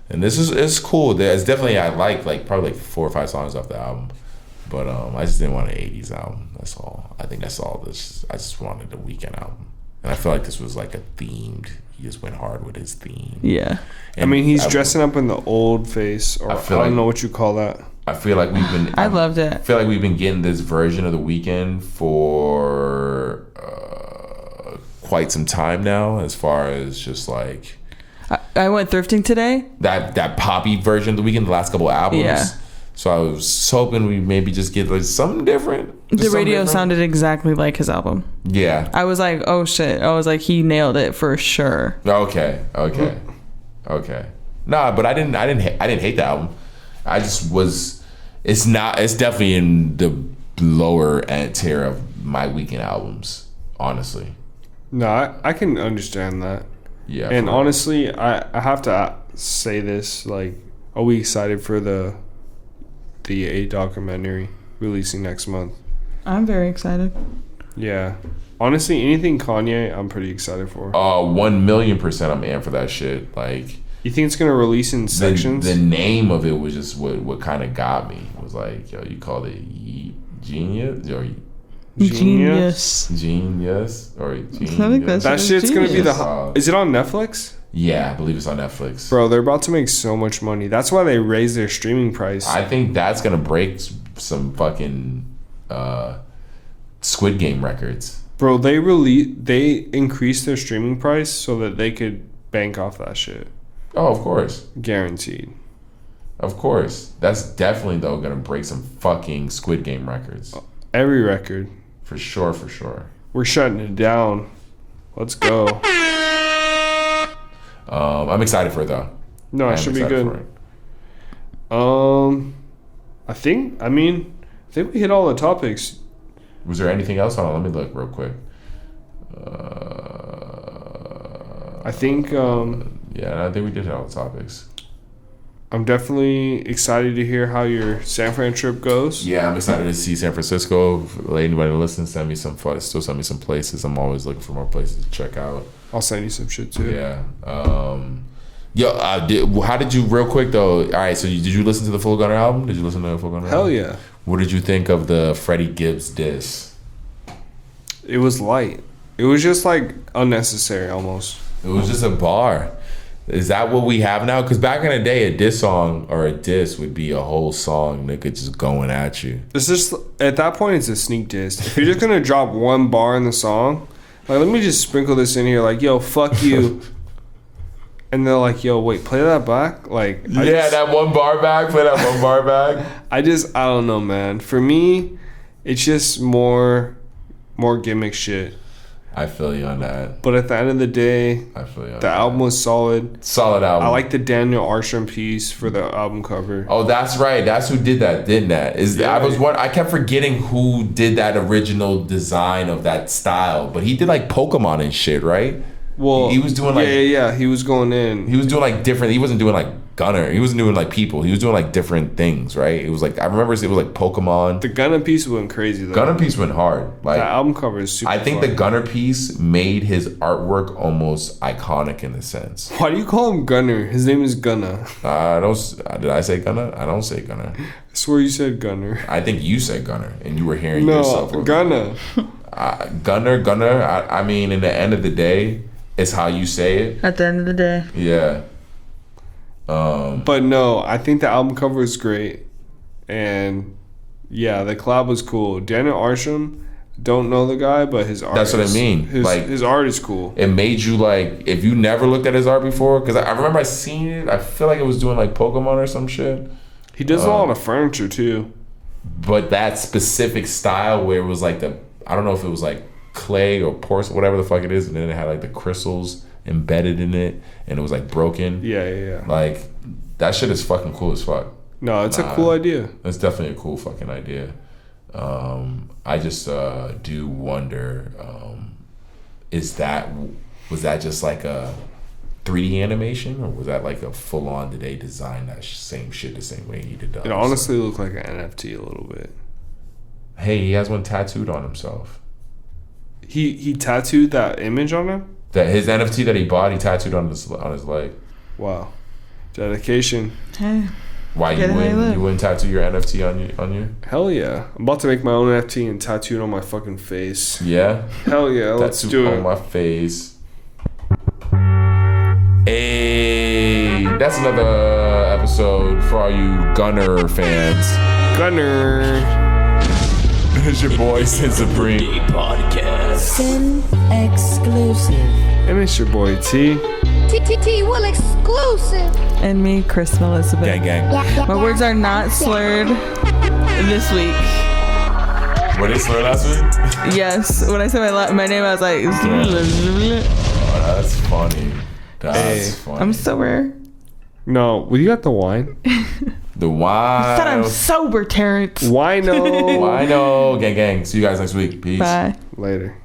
and it's cool. There's definitely I like probably 4 or 5 songs off the album, but I just didn't want an '80s album. That's all. I think that's all. I just wanted a Weeknd album, and I feel like this was like a themed. He just went hard with his theme. Yeah. And I mean, he's dressing up in the old face, or I don't know what you call that. I feel like we've been. I loved it. I feel like we've been getting this version of the Weeknd for quite some time now. As far as just like, I went thrifting today. That poppy version of the Weeknd, the last couple albums. Yeah. So I was hoping we maybe just get like something different. The radio sounded exactly like his album. Yeah. I was like, oh shit. I was like, he nailed it for sure. Okay. Nah, but I didn't hate the album. I just was. It's definitely in the lower end tier of my Weeknd albums, honestly. No, I can understand that. Yeah. And honestly, I have to say this, like, are we excited for the A documentary releasing next month? I'm very excited. Yeah. Honestly, anything Kanye, I'm pretty excited for. 1,000,000% I'm in for that shit. Like, you think it's gonna release in sections? The name of it was just what kind of got me. It was like, yo, you called it Genius or Genius or I think Genius. That shit's gonna be the. Is it on Netflix? Yeah, I believe it's on Netflix. Bro, they're about to make so much money. That's why they raised their streaming price. I think that's gonna break some fucking Squid Game records. Bro, they increased their streaming price so that they could bank off that shit. Oh, of course. Guaranteed. Of course. That's definitely, though, going to break some fucking Squid Game records. Every record. For sure. We're shutting it down. Let's go. I'm excited for it, though. No, it should be good. I think we hit all the topics. Was there anything else? Hold on, let me look real quick. I think... yeah, I think we did hit all the topics. I'm definitely excited to hear how your San Fran trip goes. Yeah, I'm excited to see San Francisco. Let anybody listen, send me some places. I'm always looking for more places to check out. I'll send you some shit too. Yeah. How did you, real quick though? All right, so did you listen to the Full Gunner album? Did you listen to the Full Gunner album? Hell yeah. What did you think of the Freddie Gibbs diss? It was light. It was just like unnecessary almost. It was just a bar. Is that what we have now? Because back in the day, a diss song or a diss would be a whole song, nigga, just going at you. It's just, at that point, it's a sneak diss. If you're just going to drop one bar in the song, like, let me just sprinkle this in here, like, yo, fuck you. And they're like, yo, wait, play that back? Like, that one bar back, play that one bar back. I don't know, man. For me, it's just more gimmick shit. I feel you on that. But at the end of the day, I feel you on the album was solid. Solid album. I like the Daniel Arsham piece for the album cover. Oh, that's right. That's who did that, didn't that? I kept forgetting who did that original design of that style. But he did like Pokemon and shit, right? Well, he was doing like yeah. He was going in. He was doing like different. He wasn't doing like Gunner. He wasn't doing like people. He was doing like different things, right? It was like I remember it was like Pokemon. The Gunner piece went crazy though. Gunner piece went hard. Like the album cover is super. I think fun. the Gunner piece made his artwork almost iconic in a sense. Why do you call him Gunner? His name is Gunner. I don't. Did I say Gunner? I don't say Gunner. I swear you said Gunner. I think you said Gunner, and you were hearing yourself. No, Gunner. Gunner. I mean, in the end of the day, it's how you say it. At the end of the day. Yeah. But no, I think the album cover is great, and yeah, the collab was cool. Daniel Arsham, don't know the guy, but his art. That's what I mean. His art is cool. It made you like, if you never looked at his art before, because I remember I seen it. I feel like it was doing like Pokemon or some shit. He does a lot of furniture too. But that specific style where it was like I don't know if it was like clay or porcelain, whatever the fuck it is, and then it had like the crystals embedded in it, and it was like broken. Yeah. Like that shit is fucking cool as fuck. No, it's a cool idea. It's definitely a cool fucking idea. I just do wonder, was that just like a 3D animation, or was that like a full on? Did they design that same shit the same way he did? It honestly looked like an NFT a little bit. Hey, he has one tattooed on himself. He tattooed that image on him. That his NFT that he bought, he tattooed on his leg. Wow, dedication. Hey. Why you wouldn't tattoo your NFT on you? Hell yeah! I'm about to make my own NFT and tattoo it on my fucking face. Yeah. Hell yeah! Let's Tattoo do it on my face. Hey, that's another episode for all you Gunner fans. Gunner. It's your boy Sin Supreme. Day Podcast. Sin exclusive. And it's your boy T. TTT will exclusive. And me, Chris Elizabeth. Gang. My words are not slurred this week. Were they slurred last week? Yes. When I said my name, I was like, Oh, that's funny. That's funny. I'm sober. No, well, you got the wine. The wine. I said I'm sober, Terrence. Wino. Wino. Gang. See you guys next week. Peace. Bye. Later.